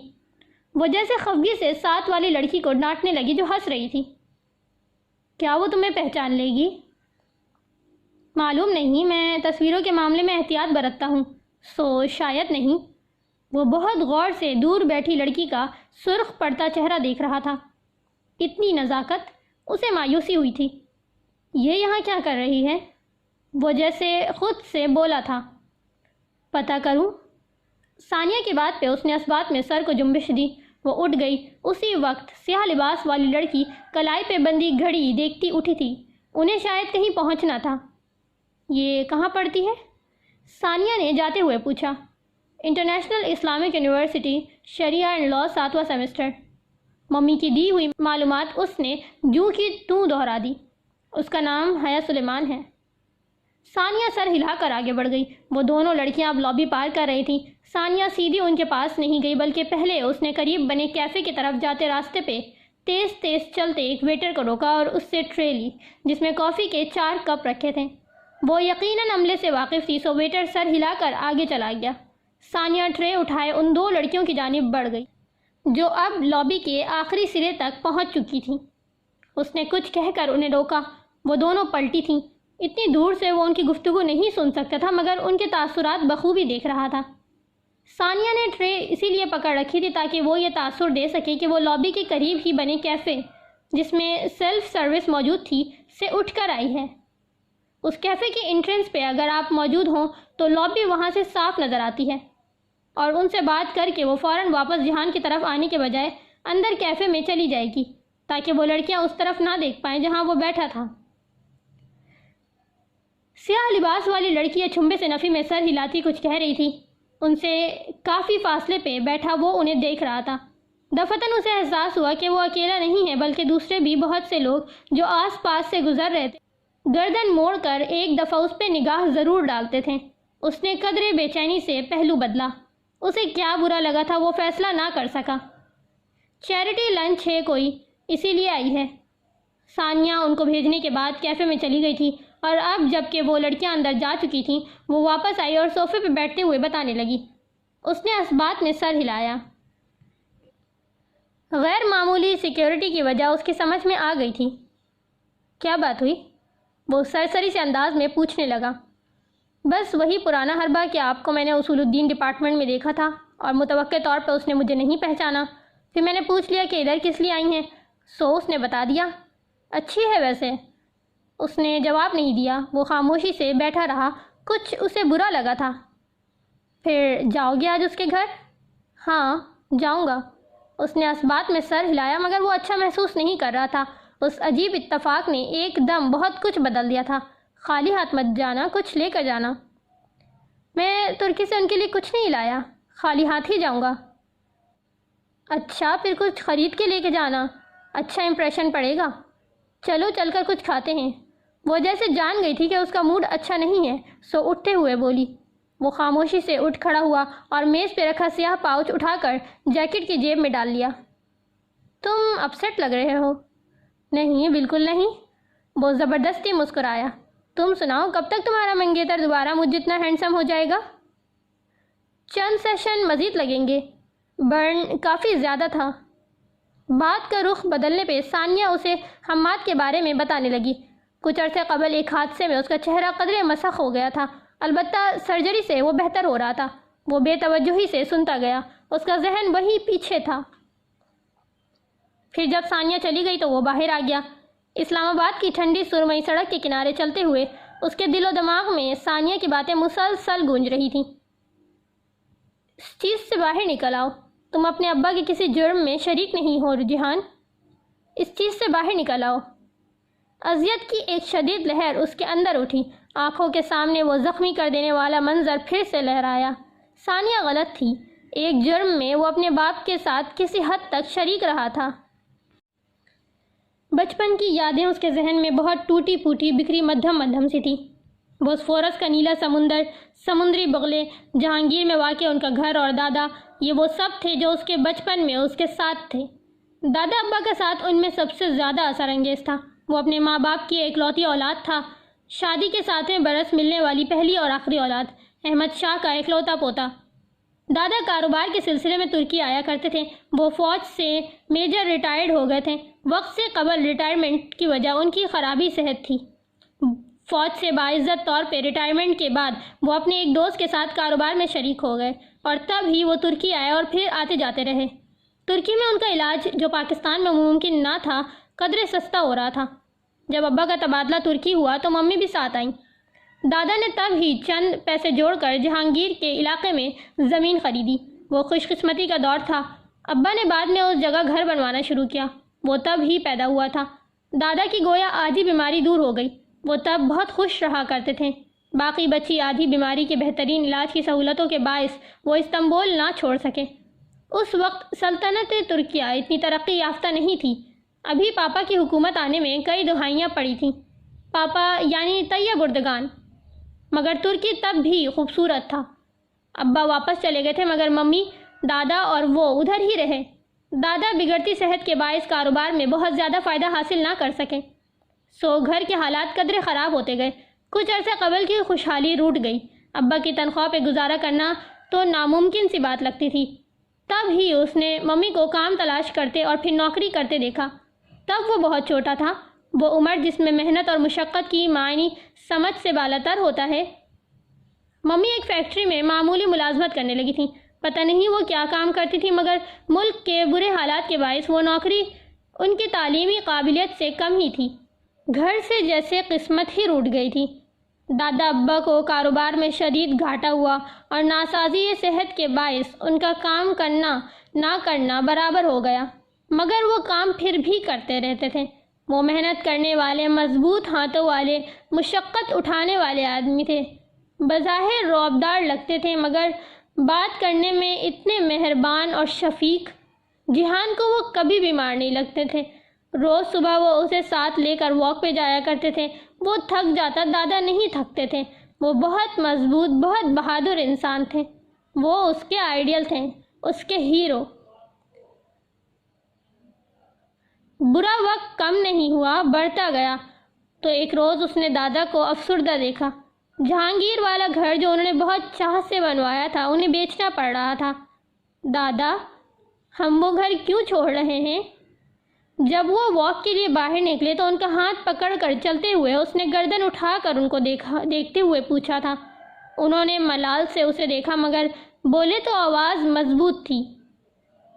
وہ جیسے خفگی سے ساتھ والی لڑکی کو ڈانٹنے لگی جو ہنس رہی تھی۔ کیا وہ تمہیں پہچان لے گی؟ معلوم نہیں، میں تصویروں کے معاملے میں احتیاط برتتا ہوں، سو شاید نہیں۔ وہ بہت غور سے دور بیٹھی لڑکی کا سرخ پڑتا چہرہ دیکھ رہا تھا۔ اتنی نزاکت، اسے مایوسی ہوئی تھی۔ یہ یہاں کیا کر رہی ہے؟ وہ جیسے خود سے بولا تھا۔ پتہ کروں؟ ثانیہ کی بات پہ اس نے اس بات میں سر کو جنبش دی۔ وہ اٹھ گئی۔ اسی وقت سیاہ لباس والی لڑکی کلائی پہ بندی گھڑی دیکھتی اٹھی تھی۔ انہیں شاید کہیں پہنچنا تھا۔ یہ کہاں پڑھتی ہے؟ ثانیہ نے جاتے ہوئے پوچھا۔ انٹرنیشنل اسلامک یونیورسٹی، شریعہ اینڈ لاء، 7واں سیمسٹر۔ ممی کی دی ہوئی معلومات اس نے جوں کی توں دہرا دی۔ اس کا نام حیا سلیمان ہے۔ ثانیہ سر ہلا کر آگے بڑھ گئی۔ وہ دونوں لڑکیاں اب لابی پار کر رہی تھیں۔ ثانیہ سیدھی ان کے پاس نہیں گئی، بلکہ پہلے اس نے قریب بنے کیفے کی طرف جاتے راستے پہ تیز تیز چلتے ایک ویٹر کو روکا اور اس سے ٹرے لی، جس میں کافی کے 4 کپ رکھے تھے۔ وہ یقیناً عملے سے واقف تھی، سو ویٹر سر ہلا کر آگے چلا گیا۔ ثانیہ ٹرے اٹھائے ان 2 لڑکیوں کی جانب بڑھ گئی، جو اب لابی کے آخری سرے تک پہنچ چکی تھیں۔ اس نے کچھ کہہ کر انہیں روکا۔ وہ دونوں پلٹی تھیں۔ اتنی دور سے وہ ان کی گفتگو نہیں سن سکتا تھا، مگر ان کے تاثرات بخوبی دیکھ رہا تھا۔ ثانیہ نے ٹرے اسی لیے پکڑ رکھی تھی تاکہ وہ یہ تاثر دے سکے کہ وہ لابی کے قریب ہی بنے کیفے، جس میں سیلف سروس موجود تھی، سے اٹھ کر آئی ہے۔ اس کیفے کی انٹرنس پہ اگر آپ موجود ہوں تو لابی وہاں سے صاف نظر آتی ہے، اور ان سے بات کر کے وہ فوراً واپس جہان کی طرف آنے کے بجائے اندر کیفے میں چلی جائے گی، تاکہ وہ لڑکیاں اس طرف نہ دیکھ پائیں جہاں وہ بیٹھا تھا۔ سیاہ لباس والی لڑکی چھمبے سے نفی میں سر ہلاتی کچھ کہہ رہی تھی۔ ان سے کافی فاصلے پہ بیٹھا وہ انہیں دیکھ رہا تھا۔ دفتن اسے احساس ہوا کہ وہ اکیلا نہیں ہے، بلکہ دوسرے بھی بہت سے لوگ جو آس پاس سے گزر رہے تھے گردن موڑ کر ایک دفعہ اس پہ نگاہ ضرور ڈالتے تھے۔ اس نے قدرے بے چینی سے پہلو بدلا۔ اسے کیا برا لگا تھا وہ فیصلہ نہ کر سکا۔ چیریٹی لنچ ہے کوئی، اسی لیے آئی ہے۔ ثانیہ ان کو بھیجنے کے بعد کیفے میں چلی گئی تھی، اور اب جب کہ وہ لڑکیاں اندر جا چکی تھیں، وہ واپس آئی اور صوفے پہ بیٹھتے ہوئے بتانے لگی۔ اس نے اس بات میں سر ہلایا۔ غیر معمولی سیکیورٹی کی وجہ اس کی سمجھ میں آ گئی تھی۔ کیا بات ہوئی؟ وہ سرسری سے انداز میں پوچھنے لگا۔ بس وہی پرانا حربہ کہ آپ کو میں نے اصول الدین ڈپارٹمنٹ میں دیکھا تھا اور متوقع طور پر اس نے مجھے نہیں پہچانا۔ پھر میں نے پوچھ لیا کہ ادھر کس لیے آئی ہیں، سو اس نے بتا دیا۔ اچھی ہے ویسے۔ اس نے جواب نہیں دیا، وہ خاموشی سے بیٹھا رہا، کچھ اسے برا لگا تھا۔ پھر جاؤ گے آج اس کے گھر؟ ہاں جاؤں گا۔ اس نے اسبات میں سر ہلایا مگر وہ اچھا محسوس نہیں کر رہا تھا۔ اس عجیب اتفاق نے ایک دم بہت کچھ بدل دیا تھا۔ خالی ہاتھ مت جانا، کچھ لے کر جانا۔ میں ترکی سے ان کے لیے کچھ نہیں لایا، خالی ہاتھ ہی جاؤں گا۔ اچھا پھر کچھ خرید کے لے کے جانا، اچھا امپریشن پڑے گا۔ چلو چل کر کچھ کھاتے ہیں۔ وہ جیسے جان گئی تھی کہ اس کا موڈ اچھا نہیں ہے، سو اٹھتے ہوئے بولی۔ وہ خاموشی سے اٹھ کھڑا ہوا اور میز پہ رکھا سیاہ پاؤچ اٹھا کر جیکٹ کی جیب میں ڈال لیا۔ تم اپسیٹ لگ رہے ہو۔ نہیں بالکل نہیں۔ وہ زبردستی مسکرایا۔ تم سناؤ، کب تک تمہارا منگیتر دوبارہ مجھ جتنا ہینڈسم ہو جائے گا؟ چند سیشن مزید لگیں گے، برن کافی زیادہ تھا۔ بات کا رخ بدلنے پہ ثانیہ اسے حماد کے بارے میں بتانے لگی۔ کچھ عرصے قبل ایک حادثے میں اس کا چہرہ قدرے مسخ ہو گیا تھا، البتہ سرجری سے وہ بہتر ہو رہا تھا۔ وہ بے توجہی سے سنتا گیا، اس کا ذہن وہی پیچھے تھا۔ پھر جب ثانیہ چلی گئی تو وہ باہر آ گیا۔ اسلام آباد کی ٹھنڈی سرمئی سڑک کے کنارے چلتے ہوئے اس کے دل و دماغ میں ثانیہ کی باتیں مسلسل گونج رہی تھیں۔ اس چیز سے باہر نکل آؤ، تم اپنے ابا کے کسی جرم میں شریک نہیں ہو جہان، اس چیز سے باہر نکل آؤ۔ اذیت کی ایک شدید لہر اس کے اندر اٹھی، آنکھوں کے سامنے وہ زخمی کر دینے والا منظر پھر سے لہرایا۔ ثانیہ غلط تھی، ایک جرم میں وہ اپنے باپ کے ساتھ کسی حد تک شریک رہا تھا۔ بچپن کی یادیں اس کے ذہن میں بہت ٹوٹی پھوٹی بکھری مدھم سی تھی۔ بوسفورس کا نیلا سمندر، سمندری بغلے، جہانگیر میں واقع ان کا گھر اور دادا، یہ وہ سب تھے جو اس کے بچپن میں اس کے ساتھ تھے۔ دادا ابا کا ساتھ ان میں سب سے زیادہ اثر انگیز تھا۔ وہ اپنے ماں باپ کی اکلوتی اولاد تھا، شادی کے 7ویں برس ملنے والی پہلی اور آخری اولاد، احمد شاہ کا اکلوتا پوتا۔ دادا کاروبار کے سلسلے میں ترکی آیا کرتے تھے۔ وہ فوج سے میجر ریٹائرڈ ہو گئے تھے۔ وقت سے قبل ریٹائرمنٹ کی وجہ ان کی خرابی صحت تھی۔ فوج سے باعزت طور پہ ریٹائرمنٹ کے بعد وہ اپنے ایک دوست کے ساتھ کاروبار میں شریک ہو گئے اور تب ہی وہ ترکی آئے اور پھر آتے جاتے رہے۔ ترکی میں ان کا علاج جو پاکستان میں ممکن نہ تھا، قدرے سستا ہو رہا تھا۔ جب ابا کا تبادلہ ترکی ہوا تو ممی بھی ساتھ آئیں۔ دادا نے تب ہی چند پیسے جوڑ کر جہانگیر کے علاقے میں زمین خریدی۔ وہ خوش قسمتی کا دور تھا۔ ابا نے بعد میں اس جگہ گھر بنوانا شروع کیا۔ وہ تب ہی پیدا ہوا تھا۔ دادا کی گویا آدھی بیماری دور ہو گئی۔ وہ تب بہت خوش رہا کرتے تھے۔ باقی بچی آدھی بیماری کے بہترین علاج کی سہولتوں کے باعث وہ استنبول نہ چھوڑ سکے۔ اس وقت سلطنت ترکیہ اتنی ترقی یافتہ نہیں تھی۔ ابھی پاپا کی حکومت آنے میں کئی دہائیاں پڑی تھیں۔ پاپا یعنی طیب اردگان، مگر ترکی تب بھی خوبصورت تھا۔ ابا واپس چلے گئے تھے مگر ممی، دادا اور وہ ادھر ہی رہے۔ دادا بگڑتی صحت کے باعث کاروبار میں بہت زیادہ فائدہ حاصل نہ کر سکے، سو گھر کے حالات قدرے خراب ہوتے گئے۔ کچھ عرصہ قبل کی خوشحالی روٹ گئی۔ ابا کی تنخواہ پہ گزارا کرنا تو ناممکن سی بات لگتی تھی۔ تب ہی اس نے ممی کو کام تلاش کرتے اور پھر نوکری کرتے دیکھا۔ تب وہ بہت چھوٹا تھا، وہ عمر جس میں محنت اور مشقت کی معنی سمجھ سے بالاتر ہوتا ہے۔ ممی ایک فیکٹری میں معمولی ملازمت کرنے لگی تھیں۔ پتہ نہیں وہ کیا کام کرتی تھی مگر ملک کے برے حالات کے باعث وہ نوکری ان کی تعلیمی قابلیت سے کم ہی تھی۔ گھر سے جیسے قسمت ہی روٹ گئی تھی۔ دادا ابا کو کاروبار میں شدید گھاٹا ہوا اور ناسازی صحت کے باعث ان کا کام کرنا نہ کرنا برابر ہو گیا، مگر وہ کام پھر بھی کرتے رہتے تھے۔ وہ محنت کرنے والے، مضبوط ہاتھوں والے، مشقت اٹھانے والے آدمی تھے۔ بظاہر رعبدار لگتے تھے مگر بات کرنے میں اتنے مہربان اور شفیق۔ جہان کو وہ کبھی بیمار نہیں لگتے تھے۔ روز صبح وہ اسے ساتھ لے کر واک پہ جایا کرتے تھے۔ وہ تھک جاتا، دادا نہیں تھکتے تھے۔ وہ بہت مضبوط، بہت بہادر انسان تھے۔ وہ اس کے آئیڈیل تھے، اس کے ہیرو۔ برا وقت کم نہیں ہوا، بڑھتا گیا تو ایک روز اس نے دادا کو افسردہ دیکھا۔ جہانگیر والا گھر جو انہوں نے بہت چاہ سے بنوایا تھا انہیں بیچنا پڑ رہا تھا۔ دادا، ہم وہ گھر کیوں چھوڑ رہے ہیں؟ جب وہ واک کے لیے باہر نکلے تو ان کا ہاتھ پکڑ کر چلتے ہوئے اس نے گردن اٹھا کر ان کو دیکھتے ہوئے پوچھا تھا۔ انہوں نے ملال سے اسے دیکھا مگر بولے تو آواز مضبوط تھی،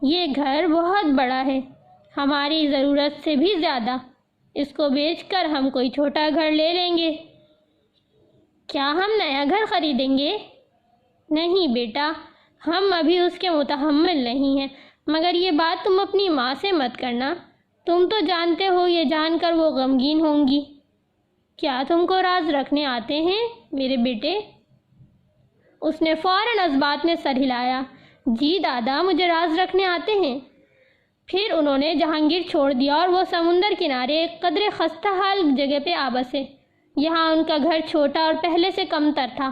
یہ گھر بہت بڑا ہے، ہماری ضرورت سے بھی زیادہ، اس کو بیچ کر ہم کوئی چھوٹا گھر لے لیں گے۔ کیا ہم نیا گھر خریدیں گے؟ نہیں بیٹا، ہم ابھی اس کے متحمل نہیں ہیں، مگر یہ بات تم اپنی ماں سے مت کرنا، تم تو جانتے ہو یہ جان کر وہ غمگین ہوں گی۔ کیا تم کو راز رکھنے آتے ہیں میرے بیٹے؟ اس نے فوراً اس بات میں سر ہلایا، جی دادا، مجھے راز رکھنے آتے ہیں۔ پھر انہوں نے جہانگیر چھوڑ دیا اور وہ سمندر کنارے ایک قدرے خستہ حال جگہ پہ آ بسے۔ یہاں ان کا گھر چھوٹا اور پہلے سے کم تر تھا۔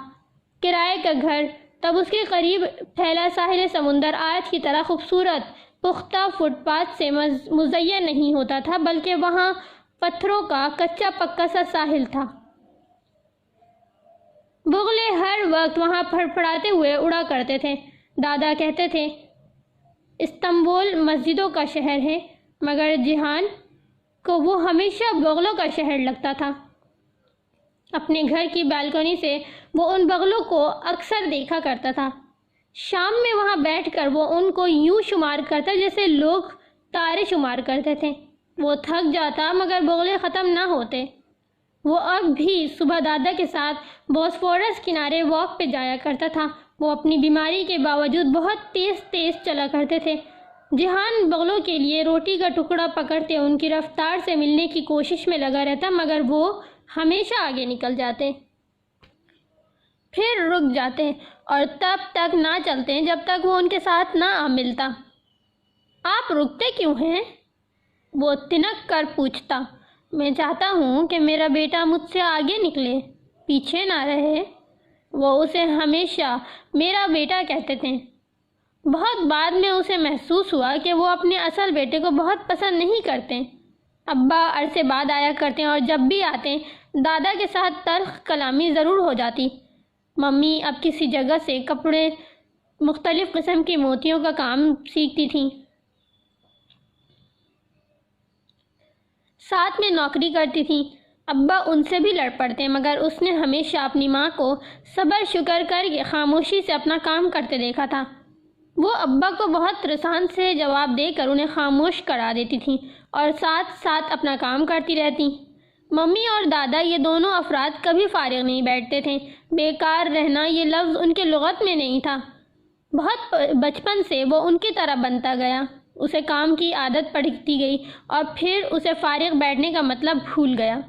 کرائے کا گھر تب اس کے قریب پھیلا ساحل سمندر آج کی طرح خوبصورت پختہ فٹ پاتھ سے مزین نہیں ہوتا تھا، بلکہ وہاں پتھروں کا کچا پکا سا ساحل تھا۔ بغلے ہر وقت وہاں پھڑپھڑاتے ہوئے اڑا کرتے تھے۔ دادا کہتے تھے استنبول مسجدوں کا شہر ہے، مگر جہان کو وہ ہمیشہ بغلوں کا شہر لگتا تھا۔ اپنے گھر کی بالکنی سے وہ ان بغلوں کو اکثر دیکھا کرتا تھا۔ شام میں وہاں بیٹھ کر وہ ان کو یوں شمار کرتا جیسے لوگ تارے شمار کرتے تھے۔ وہ تھک جاتا مگر بغلے ختم نہ ہوتے۔ وہ اب بھی صبح دادا کے ساتھ بوسفورس کنارے واک پہ جایا کرتا تھا۔ وہ اپنی بیماری کے باوجود بہت تیز تیز چلا کرتے تھے۔ جہان بغلوں کے لیے روٹی کا ٹکڑا پکڑتے ان کی رفتار سے ملنے کی کوشش میں لگا رہتا، مگر وہ ہمیشہ آگے نکل جاتے، پھر رک جاتے اور تب تک نہ چلتے جب تک وہ ان کے ساتھ نہ آ ملتا۔ آپ رکتے کیوں ہیں؟ وہ تنک کر پوچھتا۔ میں چاہتا ہوں کہ میرا بیٹا مجھ سے آگے نکلے، پیچھے نہ رہے۔ وہ اسے ہمیشہ میرا بیٹا کہتے تھے۔ بہت بعد میں اسے محسوس ہوا کہ وہ اپنے اصل بیٹے کو بہت پسند نہیں کرتے۔ ابا عرصے بعد آیا کرتے اور جب بھی آتے دادا کے ساتھ تلخ کلامی ضرور ہو جاتی۔ ممی اب کسی جگہ سے کپڑے مختلف قسم کی موتیوں کا کام سیکھتی تھیں، ساتھ میں نوکری کرتی تھیں۔ ابا ان سے بھی لڑ پڑتے، مگر اس نے ہمیشہ اپنی ماں کو صبر شکر کر کے خاموشی سے اپنا کام کرتے دیکھا تھا۔ وہ ابا کو بہت رسان سے جواب دے کر انہیں خاموش کرا دیتی تھیں اور ساتھ ساتھ اپنا کام کرتی رہتی۔ ممی اور دادا یہ دونوں افراد کبھی فارغ نہیں بیٹھتے تھے۔ بیکار رہنا یہ لفظ ان کے لغت میں نہیں تھا۔ بہت بچپن سے وہ ان کی طرح بنتا گیا، اسے کام کی عادت پڑتی گئی اور پھر اسے فارغ بیٹھنے کا مطلب بھول گیا۔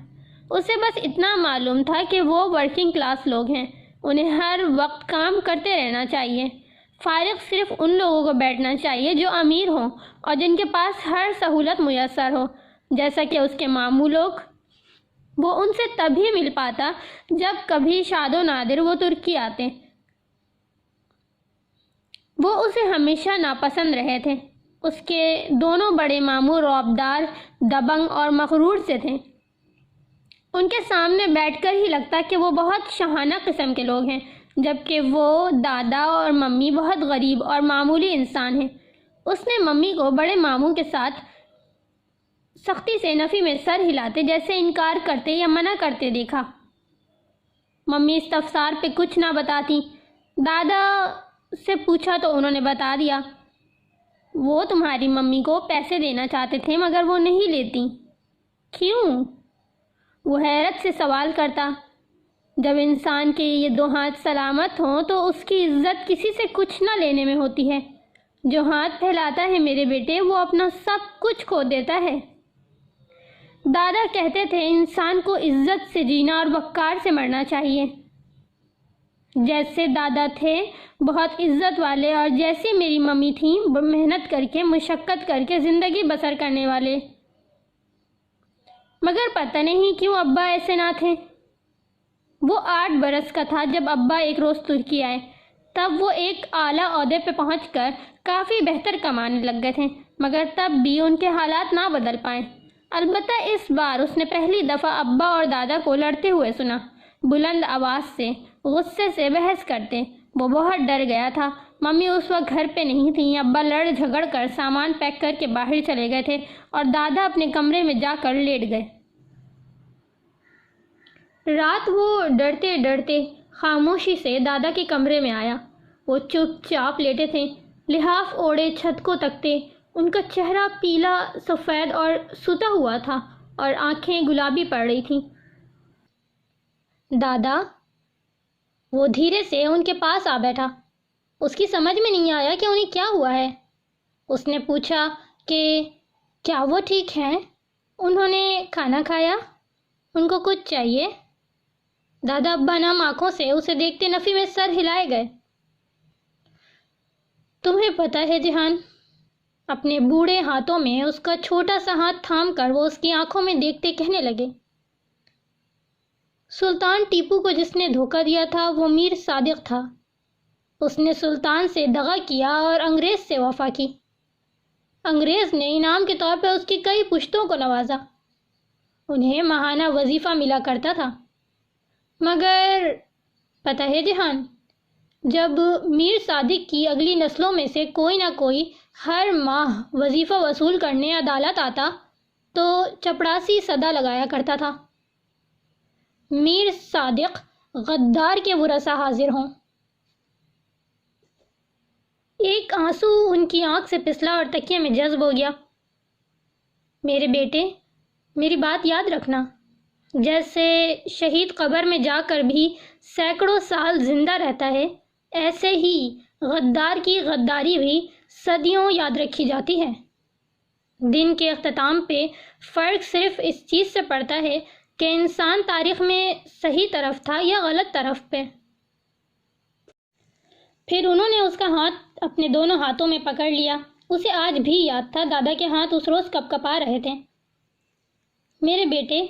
اسے بس اتنا معلوم تھا کہ وہ ورکنگ کلاس لوگ ہیں، انہیں ہر وقت کام کرتے رہنا چاہیے۔ فارغ صرف ان لوگوں کو بیٹھنا چاہیے جو امیر ہوں اور جن کے پاس ہر سہولت میسر ہو، جیسا کہ اس کے ماموں لوگ۔ وہ ان سے تبھی مل پاتا جب کبھی شاد و نادر وہ ترکی آتے۔ وہ اسے ہمیشہ ناپسند رہے تھے۔ اس کے دونوں بڑے ماموں رعبدار، دبنگ اور مغرور سے تھے۔ ان کے سامنے بیٹھ کر ہی لگتا کہ وہ بہت شاہانہ قسم کے لوگ ہیں، جبکہ وہ دادا اور ممی بہت غریب اور معمولی انسان ہیں۔ اس نے ممی کو بڑے ماموں کے ساتھ سختی سے نفی میں سر ہلاتے جیسے انکار کرتے یا منع کرتے دیکھا۔ ممی استفسار پہ کچھ نہ بتاتی۔ دادا سے پوچھا تو انہوں نے بتا دیا، وہ تمہاری ممی کو پیسے دینا چاہتے تھے مگر وہ نہیں لیتی۔ کیوں؟ وہ حیرت سے سوال کرتا۔ جب انسان کے یہ دو ہاتھ سلامت ہوں تو اس کی عزت کسی سے کچھ نہ لینے میں ہوتی ہے۔ جو ہاتھ پھیلاتا ہے میرے بیٹے وہ اپنا سب کچھ کھو دیتا ہے۔ دادا کہتے تھے انسان کو عزت سے جینا اور وقار سے مرنا چاہیے۔ جیسے دادا تھے بہت عزت والے اور جیسی میری ممی تھیں محنت کر کے مشقت کر کے زندگی بسر کرنے والے، مگر پتہ نہیں کیوں ابا ایسے نہ تھے۔ وہ 8 برس کا تھا جب ابا ایک روز ترکی آئے۔ تب وہ ایک اعلیٰ عہدے پہ پہنچ کر کافی بہتر کمانے لگ گئے تھے، مگر تب بھی ان کے حالات نہ بدل پائے۔ البتہ اس بار اس نے پہلی دفعہ ابا اور دادا کو لڑتے ہوئے سنا، بلند آواز سے، غصے سے بحث کرتے۔ وہ بہت ڈر گیا تھا، ممی اس وقت گھر پہ نہیں تھیں۔ ابا لڑ جھگڑ کر سامان پیک کر کے باہر چلے گئے تھے اور دادا اپنے کمرے میں جا کر لیٹ گئے۔ رات وہ ڈرتے ڈرتے خاموشی سے دادا کے کمرے میں آیا۔ وہ چپ چاپ لیٹے تھے، لحاف اوڑھے چھت کو تکتے۔ ان کا چہرہ پیلا سفید اور سوتا ہوا تھا اور آنکھیں گلابی پڑ رہی تھیں۔ دادا، وہ دھیرے سے ان کے پاس آ بیٹھا۔ اس کی سمجھ میں نہیں آیا کہ انہیں کیا ہوا ہے۔ اس نے پوچھا کہ کیا وہ ٹھیک ہیں؟ انہوں نے کھانا کھایا؟ ان کو کچھ چاہیے؟ دادا ابا نم آنکھوں سے اسے دیکھتے نفی میں سر ہلائے گئے۔ تمہیں پتہ ہے جہان، اپنے بوڑھے ہاتھوں میں اس کا چھوٹا سا ہاتھ تھام کر وہ اس کی آنکھوں میں دیکھتے کہنے لگے، سلطان ٹیپو کو جس نے دھوکہ دیا تھا وہ میر صادق تھا۔ اس نے سلطان سے دغا کیا اور انگریز سے وفا کی۔ انگریز نے انعام کے طور پر اس کی کئی پشتوں کو نوازا۔ انہیں ماہانہ وظیفہ ملا کرتا تھا۔ مگر پتہ ہے جہان، جب میر صادق کی اگلی نسلوں میں سے کوئی نہ کوئی ہر ماہ وظیفہ وصول کرنے عدالت آتا تو چپڑاسی صدا لگایا کرتا تھا، میر صادق غدار کے ورثہ حاضر ہوں۔ ایک آنسو ان کی آنکھ سے پسلا اور تکیے میں جذب ہو گیا۔ میرے بیٹے، میری بات یاد رکھنا، جیسے شہید قبر میں جا کر بھی سینکڑوں سال زندہ رہتا ہے، ایسے ہی غدار کی غداری بھی صدیوں یاد رکھی جاتی ہے۔ دن کے اختتام پہ فرق صرف اس چیز سے پڑتا ہے کہ انسان تاریخ میں صحیح طرف تھا یا غلط طرف پہ۔ پھر انہوں نے اس کا ہاتھ اپنے دونوں ہاتھوں میں پکڑ لیا۔ اسے آج بھی یاد تھا دادا کے ہاتھ اس روز کپ کپا رہے تھے۔ میرے بیٹے،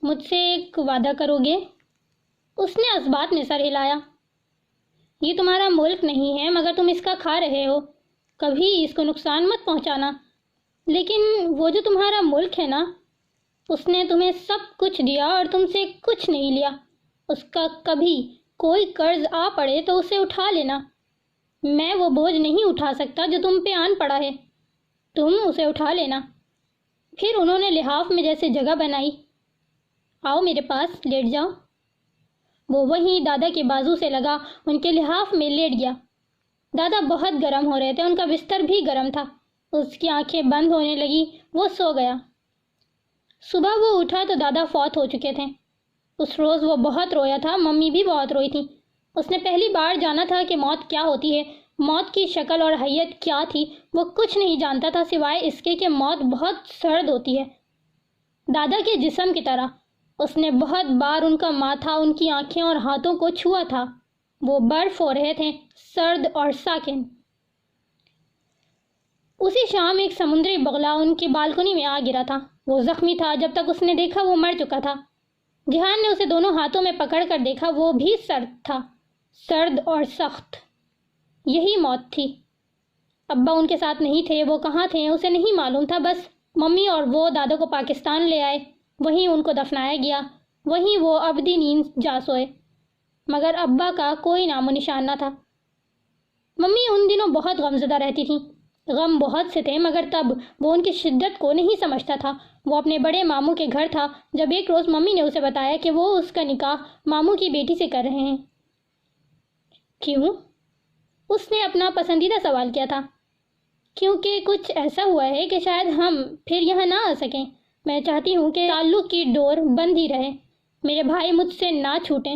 مجھ سے ایک وعدہ کرو گے؟ اس نے اس بات میں سر ہلایا۔ یہ تمہارا ملک نہیں ہے مگر تم اس کا کھا رہے ہو، کبھی اس کو نقصان مت پہنچانا۔ لیکن وہ جو تمہارا ملک ہے نا، اس نے تمہیں سب کچھ دیا اور تم سے کچھ نہیں لیا۔ اس کا کبھی کوئی قرض آ پڑے تو اسے اٹھا لینا۔ میں وہ بوجھ نہیں اٹھا سکتا جو تم پہ آن پڑا ہے، تم اسے اٹھا لینا۔ پھر انہوں نے لحاف میں جیسے جگہ بنائی۔ آؤ میرے پاس لیٹ جاؤ۔ وہ وہیں دادا کے بازو سے لگا ان کے لحاف میں لیٹ گیا۔ دادا بہت گرم ہو رہے تھے، ان کا بستر بھی گرم تھا۔ اس کی آنکھیں بند ہونے لگی، وہ سو گیا۔ صبح وہ اٹھا تو دادا فوت ہو چکے تھے۔ اس روز وہ بہت رویا تھا، ممی بھی بہت روئی تھی۔ اس نے پہلی بار جانا تھا کہ موت کیا ہوتی ہے، موت کی شکل اور حیت کیا تھی۔ وہ کچھ نہیں جانتا تھا سوائے اس کے کہ موت بہت سرد ہوتی ہے، دادا کے جسم کی طرح۔ اس نے بہت بار ان کا ماتھا، ان کی آنکھیں اور ہاتھوں کو چھوا تھا۔ وہ برف ہو رہے تھے، سرد اور ساکن۔ اسی شام ایک سمندری بغلا ان کی بالکنی میں آ گرا تھا۔ وہ زخمی تھا، جب تک اس نے دیکھا وہ مر چکا تھا۔ جہان نے اسے دونوں ہاتھوں میں پکڑ کر دیکھا، وہ بھی سرد تھا، سرد اور سخت۔ یہی موت تھی۔ ابا ان کے ساتھ نہیں تھے، وہ کہاں تھے اسے نہیں معلوم تھا۔ بس ممی اور وہ دادا کو پاکستان لے آئے، وہیں ان کو دفنایا گیا، وہیں وہ ابدی نیند جا سوئے۔ مگر ابا کا کوئی نام و نشان نہ تھا۔ ممی ان دنوں بہت غمزدہ رہتی تھیں۔ غم بہت سے تھے مگر تب وہ ان کی شدت کو نہیں سمجھتا تھا۔ وہ اپنے بڑے ماموں کے گھر تھا جب ایک روز ممی نے اسے بتایا کہ وہ اس کا نکاح ماموں کی بیٹی سے کر رہے ہیں۔ کیوں؟ اس نے اپنا پسندیدہ سوال کیا تھا۔ کیونکہ کچھ ایسا ہوا ہے کہ شاید ہم پھر یہاں نہ آ سکیں۔ میں چاہتی ہوں کہ تعلق کی ڈور بند ہی رہے، میرے بھائی مجھ سے نہ چھوٹیں۔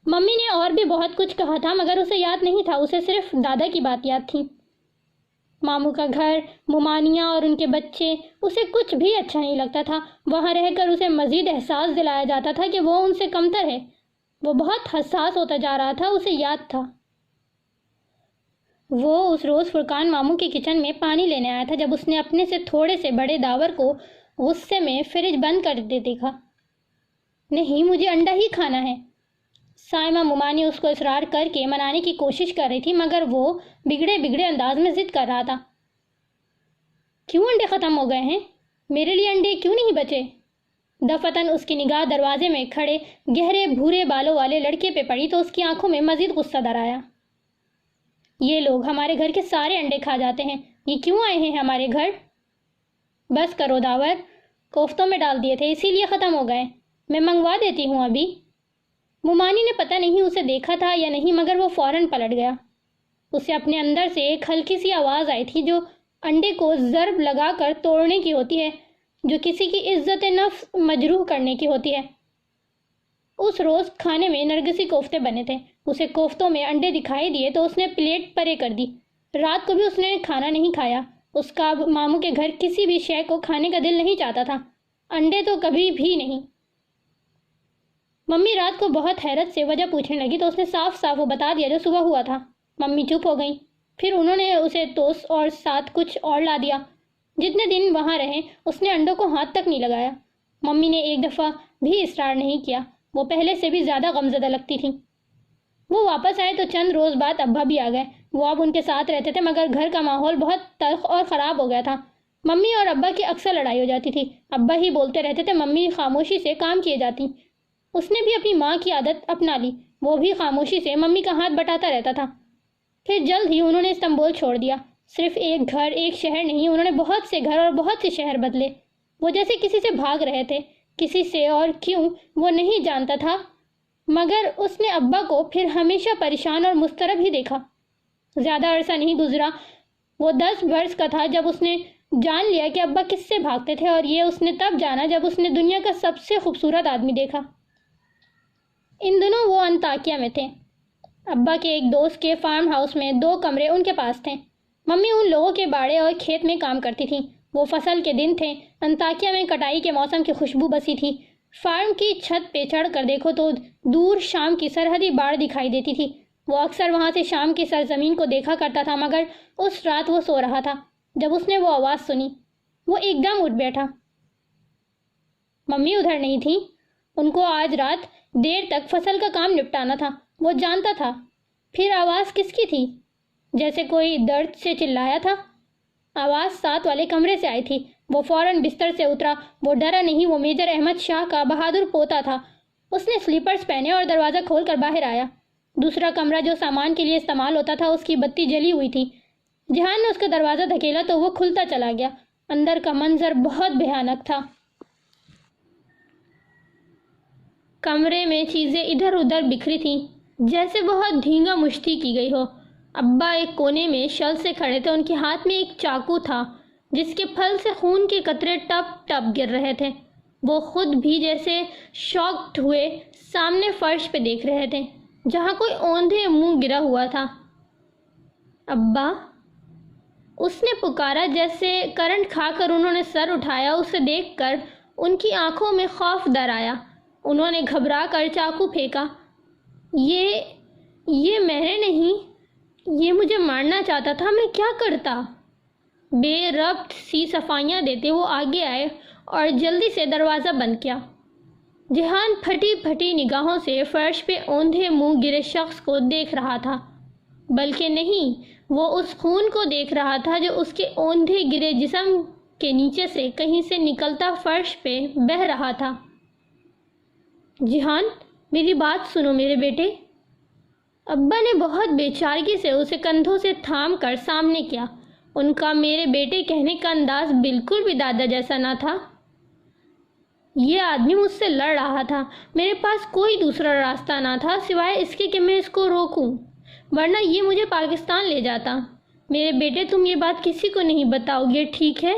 ممی نے اور بھی بہت کچھ کہا تھا مگر اسے یاد نہیں تھا، اسے صرف دادا کی بات یاد تھی۔ ماموں کا گھر، ممانیاں اور ان کے بچے، اسے کچھ بھی اچھا نہیں لگتا تھا۔ وہاں رہ کر اسے مزید احساس دلایا جاتا تھا کہ وہ ان سے کمتر ہے۔ وہ بہت حساس ہوتا جا رہا تھا، اسے یاد تھا۔ وہ اس روز فرقان ماموں کے کچن میں پانی لینے آیا تھا جب اس نے اپنے سے تھوڑے سے بڑے داور کو غصے میں فریج بند کر دے دیکھا۔ نہیں، مجھے انڈا ہی کھانا ہے۔ سائمہ ممانی اس کو اصرار کر کے منانے کی کوشش کر رہی تھی مگر وہ بگڑے انداز میں ضد کر رہا تھا۔ کیوں انڈے ختم ہو گئے ہیں؟ میرے لیے انڈے کیوں نہیں بچے؟ دفتن اس کی نگاہ دروازے میں کھڑے گہرے بھورے بالوں والے لڑکے پہ پڑی تو اس کی آنکھوں میں مزید غصہ در آیا۔ یہ لوگ ہمارے گھر کے سارے انڈے کھا جاتے ہیں، یہ کیوں آئے ہیں ہمارے گھر؟ بس کرو داور، کوفتوں میں ڈال دیے تھے اسی لیے ختم ہو گئے، میں منگوا دیتی ہوں ابھی۔ مومانی نے پتہ نہیں اسے دیکھا تھا یا نہیں مگر وہ فوراً پلٹ گیا۔ اسے اپنے اندر سے ایک ہلکی سی آواز آئی تھی جو انڈے کو ضرب لگا کر توڑنے کی ہوتی ہے، جو کسی کی عزت نفس مجروح کرنے کی ہوتی ہے۔ اس روز کھانے میں نرگسی کوفتے بنے تھے۔ اسے کوفتوں میں انڈے دکھائی دیے تو اس نے پلیٹ پرے کر دی۔ رات کو بھی اس نے کھانا نہیں کھایا۔ اس کا اب ماموں کے گھر کسی بھی شے کو کھانے کا دل نہیں چاہتا تھا، انڈے تو کبھی بھی نہیں۔ ممی رات کو بہت حیرت سے وجہ پوچھنے لگی تو اس نے صاف صاف وہ بتا دیا جو صبح ہوا تھا۔ ممی چپ ہو گئیں، پھر انہوں نے اسے توست اور ساتھ کچھ اور لا دیا۔ جتنے دن وہاں رہے اس نے انڈوں کو ہاتھ تک نہیں لگایا۔ ممی نے ایک دفعہ بھی اصرار نہیں کیا، وہ پہلے سے بھی زیادہ غمزدہ لگتی تھیں۔ وہ واپس آئے تو چند روز بعد ابا بھی آ گئے۔ وہ اب ان کے ساتھ رہتے تھے مگر گھر کا ماحول بہت تلخ اور خراب ہو گیا تھا۔ ممی اور ابا کی اکثر لڑائی ہو جاتی تھی، ابا ہی بولتے رہتے تھے، ممی خاموشی سے کام کیے جاتی۔ اس نے بھی اپنی ماں کی عادت اپنا لی، وہ بھی خاموشی سے ممی کا ہاتھ بٹاتا رہتا تھا۔ پھر جلد ہی انہوں نے استنبول چھوڑ دیا۔ صرف ایک گھر ایک شہر نہیں، انہوں نے بہت سے گھر اور بہت سے شہر بدلے۔ وہ جیسے کسی سے بھاگ رہے تھے، کسی سے، اور کیوں وہ نہیں جانتا تھا، مگر اس نے ابا کو پھر ہمیشہ پریشان اور مضطرب ہی دیکھا۔ زیادہ عرصہ نہیں گزرا، وہ 10 برس کا تھا جب اس نے جان لیا کہ ابا کس سے بھاگتے تھے، اور یہ اس نے تب جانا جب اس نے دنیا کا سب سے خوبصورت آدمی دیکھا۔ ان دنوں وہ انطاکیہ میں تھے۔ ابا کے ایک دوست کے فارم ہاؤس میں 2 کمرے ان کے پاس تھے۔ ممی ان لوگوں کے باڑے اور کھیت میں کام کرتی تھیں۔ وہ فصل کے دن تھے، انطاکیہ میں کٹائی کے موسم کی خوشبو بسی تھی۔ فارم کی چھت پہ چڑھ کر دیکھو تو دور شام کی سرحدی باڑ دکھائی دیتی تھی۔ وہ اکثر وہاں سے شام کی سرزمین کو دیکھا کرتا تھا، مگر اس رات وہ سو رہا تھا۔ جب اس نے وہ آواز سنی وہ ایک دم اٹھ بیٹھا۔ ممی ادھر نہیں تھی، ان کو آج رات دیر تک فصل کا کام نپٹانا تھا۔ وہ جانتا تھا۔ پھر آواز کس کی تھی؟ جیسے کوئی درد سے چلایا تھا۔ آواز 7 والے کمرے سے آئی تھی۔ وہ فوراً بستر سے اترا۔ وہ ڈرا نہیں، وہ میجر احمد شاہ کا بہادر پوتا تھا۔ اس نے سلیپرز پہنے اور دروازہ کھول کر باہر آیا۔ دوسرا کمرہ جو سامان کے لیے استعمال ہوتا تھا، اس کی بتی جلی ہوئی تھی۔ جہان نے اس کا دروازہ دھکیلا تو وہ کھلتا چلا گیا۔ اندر کا منظر بہت بھیانک تھا۔ کمرے میں چیزیں ادھر ادھر بکھری تھیں، جیسے بہت دھینگا مشتی کی گئی ہو۔ ابا ایک کونے میں شل سے کھڑے تھے، ان کے ہاتھ میں ایک چاقو تھا جس کے پھل سے خون کے قطرے ٹپ ٹپ گر رہے تھے۔ وہ خود بھی جیسے شاکڈ ہوئے سامنے فرش پہ دیکھ رہے تھے جہاں کوئی اوندھے منہ گرا ہوا تھا۔ ابا، اس نے پکارا۔ جیسے کرنٹ کھا کر انہوں نے سر اٹھایا۔ اسے دیکھ کر ان کی آنکھوں میں خوف ڈر آیا۔ انہوں نے گھبرا کر چاقو پھینکا۔ یہ میں نے نہیں، یہ مجھے مارنا چاہتا تھا، میں کیا کرتا؟ بے ربط سی صفائیاں دیتے وہ آگے آئے اور جلدی سے دروازہ بند کیا۔ جہان پھٹی پھٹی نگاہوں سے فرش پہ اوندھے منہ گرے شخص کو دیکھ رہا تھا، بلکہ نہیں، وہ اس خون کو دیکھ رہا تھا جو اس کے اوندھے گرے جسم کے نیچے سے کہیں سے نکلتا فرش پہ بہہ رہا تھا۔ جہان، میری بات سنو میرے بیٹے۔ ابا نے بہت بے چارگی سے اسے کندھوں سے تھام کر سامنے کیا۔ ان کا میرے بیٹے کہنے کا انداز بالکل بھی دادا جیسا نہ تھا۔ یہ آدمی مجھ سے لڑ رہا تھا، میرے پاس کوئی دوسرا راستہ نہ تھا سوائے اس کے کہ میں اس کو روکوں، ورنہ یہ مجھے پاکستان لے جاتا۔ میرے بیٹے، تم یہ بات کسی کو نہیں بتاؤ گے، ٹھیک ہے؟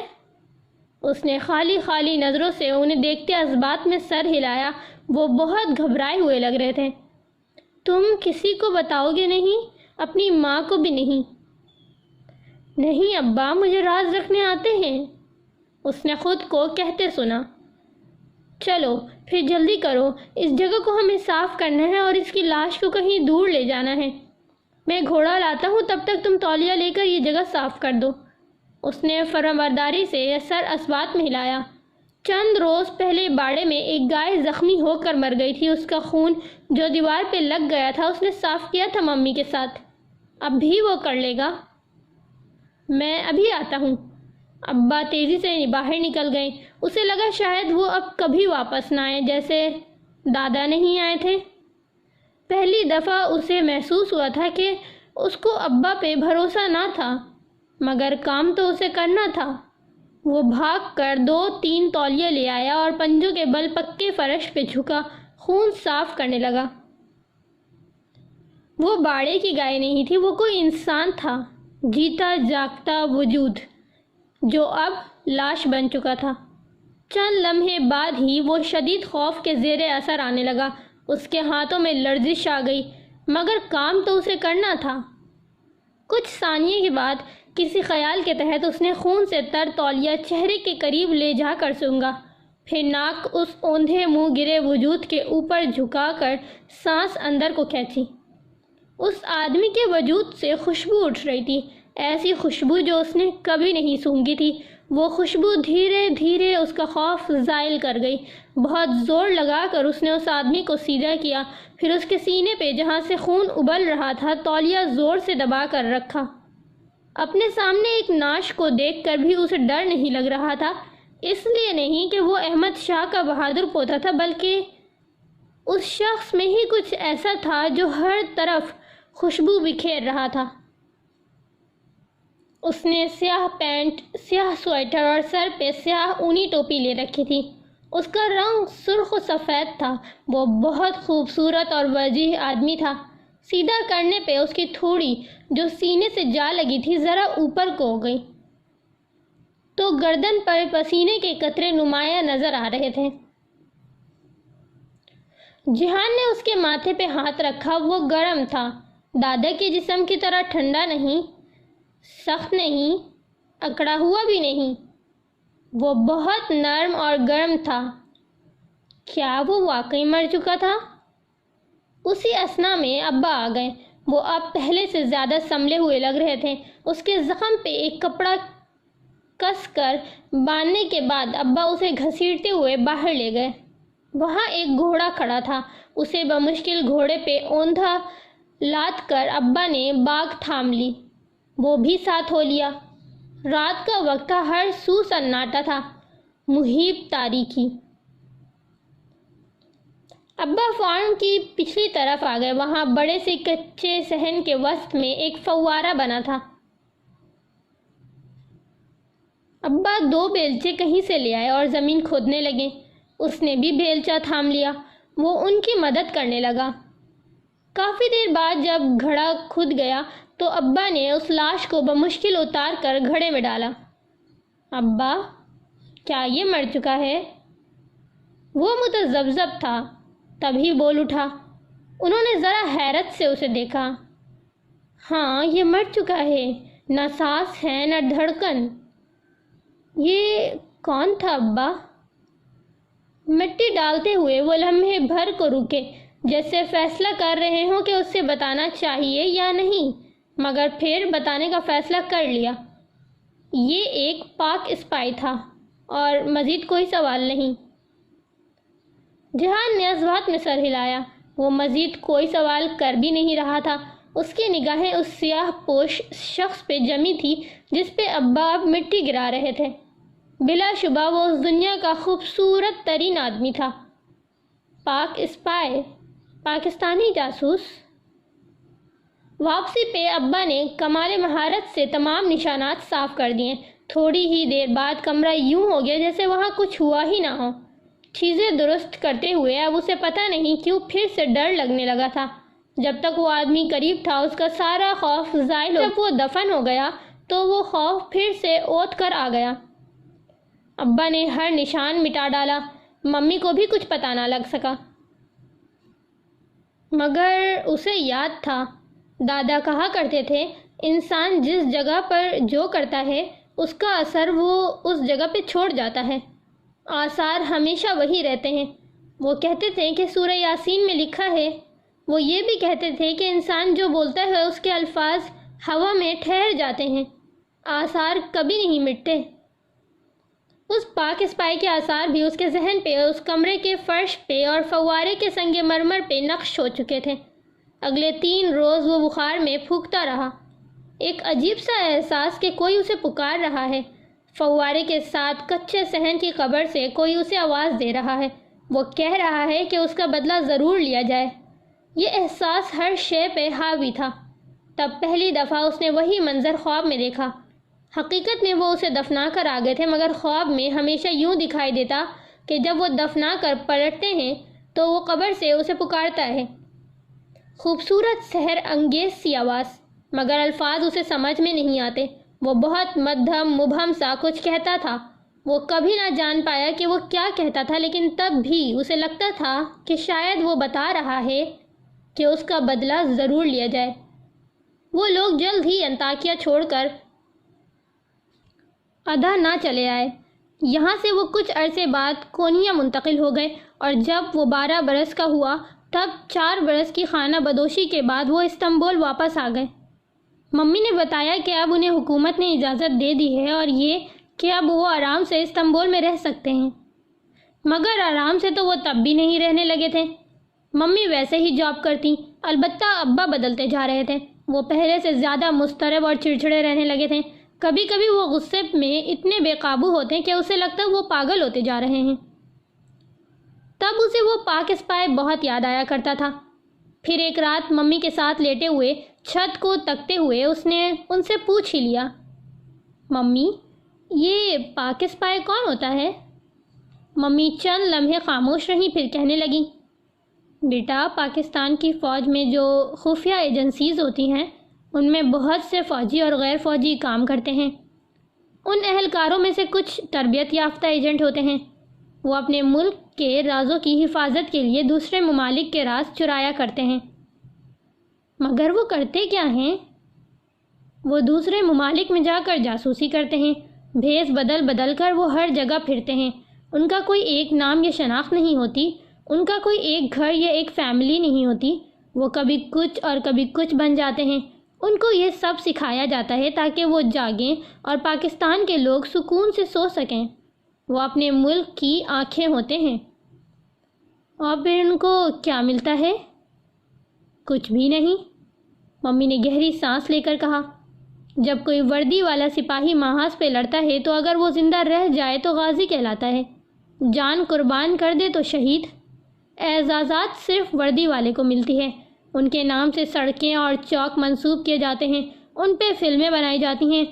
اس نے خالی خالی نظروں سے انہیں دیکھتے اسبات میں سر ہلایا۔ وہ بہت گھبرائے ہوئے لگ رہے تھے۔ تم کسی کو بتاؤ گے نہیں؟ اپنی ماں کو بھی نہیں؟ نہیں ابا، مجھے راز رکھنے آتے ہیں، اس نے خود کو کہتے سنا۔ چلو پھر جلدی کرو، اس جگہ کو ہمیں صاف کرنا ہے اور اس کی لاش کو کہیں دور لے جانا ہے۔ میں گھوڑا لاتا ہوں، تب تک تم تولیہ لے کر یہ جگہ صاف کر دو۔ اس نے فرمانبرداری سے سر اسبات میں ہلایا۔ چند روز پہلے باڑے میں ایک گائے زخمی ہو کر مر گئی تھی۔ اس کا خون جو دیوار پہ لگ گیا تھا اس نے صاف کیا تھا ممی کے ساتھ۔ اب بھی وہ کر لے گا۔ میں ابھی آتا ہوں۔ ابا تیزی سے باہر نکل گئے۔ اسے لگا شاید وہ اب کبھی واپس نہ آئے، جیسے دادا نہیں آئے تھے۔ پہلی دفعہ اسے محسوس ہوا تھا کہ اس کو ابا پہ بھروسہ نہ تھا، مگر کام تو اسے کرنا تھا۔ وہ بھاگ کر 2-3 تولیے لے آیا اور پنجوں کے بل پکے فرش پہ جھکا خون صاف کرنے لگا۔ وہ باڑے کی گائے نہیں تھی، وہ کوئی انسان تھا، جیتا جاگتا وجود جو اب لاش بن چکا تھا۔ چند لمحے بعد ہی وہ شدید خوف کے زیر اثر آنے لگا۔ اس کے ہاتھوں میں لرزش آ گئی، مگر کام تو اسے کرنا تھا۔ کچھ ثانیے کے بعد کسی خیال کے تحت اس نے خون سے تر تولیہ چہرے کے قریب لے جا کر سونگھا، پھر ناک اس اوندھے منہ گرے وجود کے اوپر جھکا کر سانس اندر کو کھینچی۔ اس آدمی کے وجود سے خوشبو اٹھ رہی تھی، ایسی خوشبو جو اس نے کبھی نہیں سونگھی تھی۔ وہ خوشبو دھیرے دھیرے اس کا خوف زائل کر گئی۔ بہت زور لگا کر اس نے اس آدمی کو سیدھا کیا، پھر اس کے سینے پہ جہاں سے خون ابل رہا تھا تولیہ زور سے دبا کر رکھا۔ اپنے سامنے ایک نعش کو دیکھ کر بھی اسے ڈر نہیں لگ رہا تھا، اس لیے نہیں کہ وہ احمد شاہ کا بہادر پوتا تھا، بلکہ اس شخص میں ہی کچھ ایسا تھا جو ہر طرف خوشبو بکھیر رہا تھا۔ اس نے سیاہ پینٹ، سیاہ سویٹر اور سر پہ سیاہ اونی ٹوپی لے رکھی تھی۔ اس کا رنگ سرخ و سفید تھا۔ وہ بہت خوبصورت اور وجیح آدمی تھا۔ سیدھا کرنے پہ اس کی تھوڑی جو سینے سے جا لگی تھی ذرا اوپر کو ہو گئی، تو گردن پر پسینے کے قطرے نمایاں نظر آ رہے تھے۔ جہان نے اس کے ماتھے پہ ہاتھ رکھا۔ وہ گرم تھا، دادا کے جسم کی طرح ٹھنڈا نہیں، سخت نہیں، اکڑا ہوا بھی نہیں۔ وہ بہت نرم اور گرم تھا۔ کیا وہ واقعی مر چکا تھا؟ اسی اثنا میں ابا آ گئے۔ وہ اب پہلے سے زیادہ سنبھلے ہوئے لگ رہے تھے۔ اس کے زخم پہ ایک کپڑا کس کر باندھنے کے بعد ابا اسے گھسیٹتے ہوئے باہر لے گئے۔ وہاں ایک گھوڑا کھڑا تھا۔ اسے بمشکل گھوڑے پہ اوندھا لاد کر ابا نے باغ تھام لی، وہ بھی ساتھ ہو لیا۔ رات کا وقت تھا، ہر سو سناٹا تھا، محیط تاریکی۔ ابا فارم کی پچھلی طرف آ گئے۔ وہاں بڑے سے کچے صحن کے وسط میں ایک فوارہ بنا تھا۔ ابا 2 بیلچے کہیں سے لے آئے اور زمین کھودنے لگے۔ اس نے بھی بیلچہ تھام لیا۔ وہ ان کی مدد کرنے لگا۔ کافی دیر بعد جب گھڑا کھد گیا تو ابا نے اس لاش کو بمشکل اتار کر گھڑے میں ڈالا۔ ابا، کیا یہ مر چکا ہے؟ وہ متذبذب تھا، تبھی بول اٹھا۔ انہوں نے ذرا حیرت سے اسے دیکھا۔ ہاں، یہ مر چکا ہے، نہ سانس ہے نہ دھڑکن۔ یہ کون تھا ابا؟ مٹی ڈالتے ہوئے وہ لمحے بھر کو رکے، جیسے فیصلہ کر رہے ہوں کہ اس سے بتانا چاہیے یا نہیں، مگر پھر بتانے کا فیصلہ کر لیا۔ یہ ایک پاک اسپائی تھا اور مزید کوئی سوال نہیں۔ جہان نے ازوات میں سر ہلایا۔ وہ مزید کوئی سوال کر بھی نہیں رہا تھا۔ اس کی نگاہیں اس سیاہ پوش شخص پہ جمی تھی جس پہ ابا اب مٹی گرا رہے تھے۔ بلا شبہ وہ اس دنیا کا خوبصورت ترین آدمی تھا۔ پاک اسپائی، پاکستانی جاسوس۔ واپسی پہ ابا نے کمال مہارت سے تمام نشانات صاف کر دیے۔ تھوڑی ہی دیر بعد کمرہ یوں ہو گیا جیسے وہاں کچھ ہوا ہی نہ ہو۔ چیزیں درست کرتے ہوئے اب اسے پتہ نہیں کیوں پھر سے ڈر لگنے لگا تھا۔ جب تک وہ آدمی قریب تھا اس کا سارا خوف زائل ہو، جب وہ دفن ہو گیا تو وہ خوف پھر سے اوت کر آ گیا۔ ابا نے ہر نشان مٹا ڈالا۔ ممی کو بھی کچھ پتہ نہ لگ سکا، مگر اسے یاد تھا، دادا کہا کرتے تھے، انسان جس جگہ پر جو کرتا ہے اس کا اثر وہ اس جگہ پہ چھوڑ جاتا ہے، آثار ہمیشہ وہی رہتے ہیں۔ وہ کہتے تھے کہ سورہ یاسین میں لکھا ہے۔ وہ یہ بھی کہتے تھے کہ انسان جو بولتا ہے اس کے الفاظ ہوا میں ٹھہر جاتے ہیں، آثار کبھی نہیں مٹتے۔ اس پاک اسپائی کے آثار بھی اس کے ذہن پہ، اس کمرے کے فرش پہ اور فوارے کے سنگ مرمر پہ نقش ہو چکے تھے۔ اگلے 3 روز وہ بخار میں پھونکتا رہا، ایک عجیب سا احساس کہ کوئی اسے پکار رہا ہے۔ فوارے کے ساتھ کچے صحن کی قبر سے کوئی اسے آواز دے رہا ہے، وہ کہہ رہا ہے کہ اس کا بدلہ ضرور لیا جائے۔ یہ احساس ہر شے پہ حاوی تھا، تب پہلی دفعہ اس نے وہی منظر خواب میں دیکھا۔ حقیقت میں وہ اسے دفنا کر آ گئے تھے، مگر خواب میں ہمیشہ یوں دکھائی دیتا کہ جب وہ دفنا کر پلٹتے ہیں تو وہ قبر سے اسے پکارتا ہے۔ خوبصورت سحر انگیز سی آواز، مگر الفاظ اسے سمجھ میں نہیں آتے۔ وہ بہت مدھم مبہم سا کچھ کہتا تھا۔ وہ کبھی نہ جان پایا کہ وہ کیا کہتا تھا، لیکن تب بھی اسے لگتا تھا کہ شاید وہ بتا رہا ہے کہ اس کا بدلہ ضرور لیا جائے۔ وہ لوگ جلد ہی انطاکیہ چھوڑ کر ادا نہ چلے آئے۔ یہاں سے وہ کچھ عرصے بعد کونیا منتقل ہو گئے، اور جب وہ 12 برس کا ہوا تب 4 برس کی خانہ بدوشی کے بعد وہ استنبول واپس آ گئے۔ ممی نے بتایا کہ اب انہیں حکومت نے اجازت دے دی ہے، اور یہ کہ اب وہ آرام سے استنبول میں رہ سکتے ہیں۔ مگر آرام سے تو وہ تب بھی نہیں رہنے لگے تھے۔ ممی ویسے ہی جاب کرتی، البتہ ابا بدلتے جا رہے تھے۔ وہ پہلے سے زیادہ مضطرب اور چڑچڑے رہنے لگے تھے۔ کبھی کبھی وہ غصے میں اتنے بے قابو ہوتے کہ اسے لگتا وہ پاگل ہوتے جا رہے ہیں۔ تب اسے وہ پاک اسپائے بہت یاد آیا کرتا تھا۔ پھر ایک رات ممی کے ساتھ لیٹے ہوئے چھت کو تکتے ہوئے اس نے ان سے پوچھ ہی لیا، ممی یہ پاک اسپائے کون ہوتا ہے؟ ممی چند لمحے خاموش رہیں، پھر کہنے لگیں، بیٹا پاکستان کی فوج میں جو خفیہ ایجنسیز ہوتی ہیں ان میں بہت سے فوجی اور غیر فوجی کام کرتے ہیں۔ ان اہلکاروں میں سے کچھ تربیت یافتہ ایجنٹ ہوتے ہیں۔ وہ اپنے ملک کے رازوں کی حفاظت کے لیے دوسرے ممالک کے راز چرایا کرتے ہیں۔ مگر وہ کرتے کیا ہیں؟ وہ دوسرے ممالک میں جا کر جاسوسی کرتے ہیں۔ بھیس بدل بدل کر وہ ہر جگہ پھرتے ہیں۔ ان کا کوئی ایک نام یا شناخت نہیں ہوتی، ان کا کوئی ایک گھر یا ایک فیملی نہیں ہوتی۔ وہ کبھی کچھ اور کبھی کچھ بن جاتے ہیں۔ ان کو یہ سب سکھایا جاتا ہے تاکہ وہ جاگیں اور پاکستان کے لوگ سکون سے سو سکیں۔ وہ اپنے ملک کی آنکھیں ہوتے ہیں۔ اور پھر ان کو کیا ملتا ہے؟ کچھ بھی نہیں، ممی نے گہری سانس لے کر کہا۔ جب کوئی وردی والا سپاہی محاذ پہ لڑتا ہے تو اگر وہ زندہ رہ جائے تو غازی کہلاتا ہے، جان قربان کر دے تو شہید۔ اعزازات صرف وردی والے کو ملتی ہے۔ ان کے نام سے سڑکیں اور چوک منسوب کیے جاتے ہیں، ان پہ فلمیں بنائی جاتی ہیں۔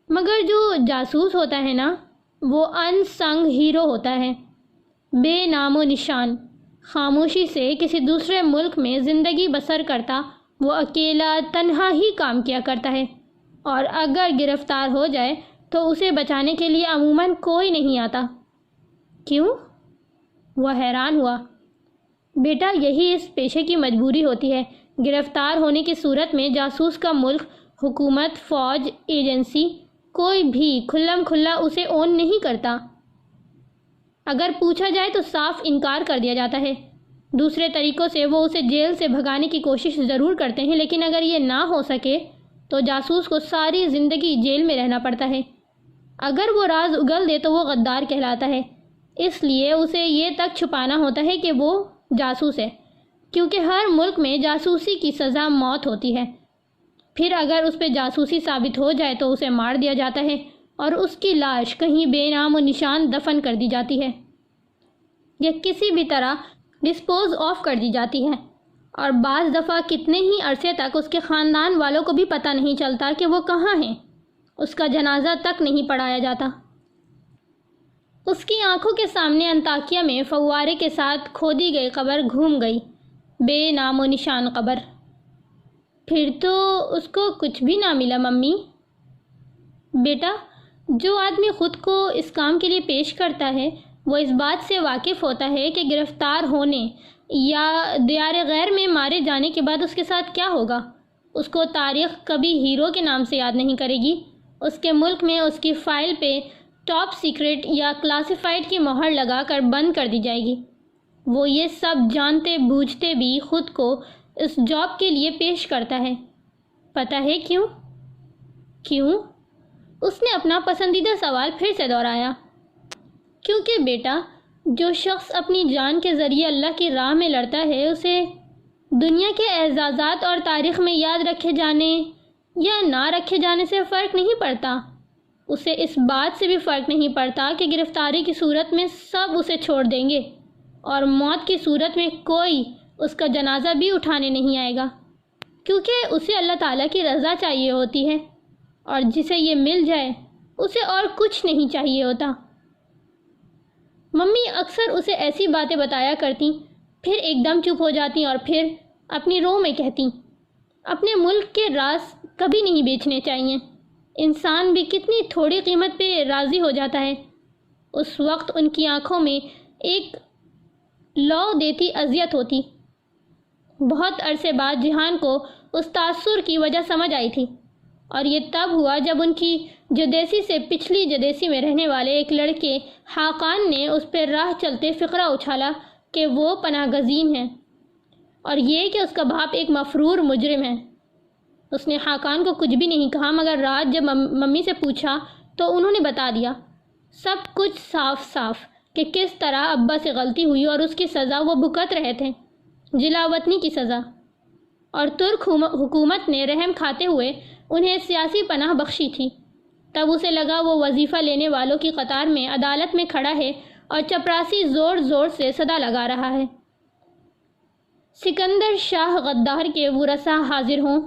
مگر جو جاسوس ہوتا ہے نا، وہ ان سنگ ہیرو ہوتا ہے، بے نام و نشان، خاموشی سے کسی دوسرے ملک میں زندگی بسر کرتا۔ وہ اکیلا تنہا ہی کام کیا کرتا ہے، اور اگر گرفتار ہو جائے تو اسے بچانے کے لیے عموماً کوئی نہیں آتا۔ کیوں؟ وہ حیران ہوا۔ بیٹا یہی اس پیشے کی مجبوری ہوتی ہے۔ گرفتار ہونے کی صورت میں جاسوس کا ملک، حکومت، فوج، ایجنسی کوئی بھی کھلم کھلا اسے اون نہیں کرتا۔ اگر پوچھا جائے تو صاف انکار کر دیا جاتا ہے۔ دوسرے طریقوں سے وہ اسے جیل سے بھگانے کی کوشش ضرور کرتے ہیں، لیکن اگر یہ نہ ہو سکے تو جاسوس کو ساری زندگی جیل میں رہنا پڑتا ہے۔ اگر وہ راز اگل دے تو وہ غدار کہلاتا ہے۔ اس لیے اسے یہ تک چھپانا ہوتا ہے کہ وہ جاسوس ہے، کیونکہ ہر ملک میں جاسوسی کی سزا موت ہوتی ہے۔ پھر اگر اس پہ جاسوسی ثابت ہو جائے تو اسے مار دیا جاتا ہے اور اس کی لاش کہیں بے نام و نشان دفن کر دی جاتی ہے، یا کسی بھی طرح ڈسپوز آف کر دی جاتی ہے۔ اور بعض دفعہ کتنے ہی عرصے تک اس کے خاندان والوں کو بھی پتہ نہیں چلتا کہ وہ کہاں ہیں۔ اس کا جنازہ تک نہیں پڑھایا جاتا۔ اس کی آنکھوں کے سامنے انطاکیہ میں فوارے کے ساتھ کھودی گئی قبر گھوم گئی، بے نام و نشان قبر۔ پھر تو اس کو کچھ بھی نہ ملا ممی۔ بیٹا جو آدمی خود کو اس کام کے لیے پیش کرتا ہے وہ اس بات سے واقف ہوتا ہے کہ گرفتار ہونے یا دیار غیر میں مارے جانے کے بعد اس کے ساتھ کیا ہوگا۔ اس کو تاریخ کبھی ہیرو کے نام سے یاد نہیں کرے گی۔ اس کے ملک میں اس کی فائل پہ ٹاپ سیکرٹ یا کلاسیفائڈ کی مہر لگا کر بند کر دی جائے گی۔ وہ یہ سب جانتے بوجھتے بھی خود کو اس جاب کے لیے پیش کرتا ہے۔ پتہ ہے کیوں؟ کیوں؟ اس نے اپنا پسندیدہ سوال پھر سے دہرایا۔ کیونکہ بیٹا جو شخص اپنی جان کے ذریعے اللہ کی راہ میں لڑتا ہے اسے دنیا کے اعزازات اور تاریخ میں یاد رکھے جانے یا نہ رکھے جانے سے فرق نہیں پڑتا۔ اسے اس بات سے بھی فرق نہیں پڑتا کہ گرفتاری کی صورت میں سب اسے چھوڑ دیں گے اور موت کی صورت میں کوئی اس کا جنازہ بھی اٹھانے نہیں آئے گا۔ کیونکہ اسے اللہ تعالیٰ کی رضا چاہیے ہوتی ہے، اور جسے یہ مل جائے اسے اور کچھ نہیں چاہیے ہوتا۔ ممی اکثر اسے ایسی باتیں بتایا کرتی، پھر ایک دم چپ ہو جاتی اور پھر اپنی رو میں کہتی، اپنے ملک کے راز کبھی نہیں بیچنے چاہیے، انسان بھی کتنی تھوڑی قیمت پہ راضی ہو جاتا ہے۔ اس وقت ان کی آنکھوں میں ایک لو دیتی اذیت ہوتی۔ بہت عرصے بعد جہان کو اس تاثر کی وجہ سمجھ آئی تھی، اور یہ تب ہوا جب ان کی جدیسی سے پچھلی جدیسی میں رہنے والے ایک لڑکے حاقان نے اس پہ راہ چلتے فقرہ اچھالا کہ وہ پناہ گزین ہے، اور یہ کہ اس کا باپ ایک مفرور مجرم ہے۔ اس نے حاقان کو کچھ بھی نہیں کہا، مگر رات جب ممی سے پوچھا تو انہوں نے بتا دیا سب کچھ صاف صاف کہ کس طرح ابا سے غلطی ہوئی اور اس کی سزا وہ بھگت رہے تھے، جلا وطنی کی سزا، اور ترک حکومت نے رحم کھاتے ہوئے انہیں سیاسی پناہ بخشی تھی۔ تب اسے لگا وہ وظیفہ لینے والوں کی قطار میں عدالت میں کھڑا ہے اور چپراسی زور زور سے صدا لگا رہا ہے، سکندر شاہ غدار کے ورثاء حاضر ہوں۔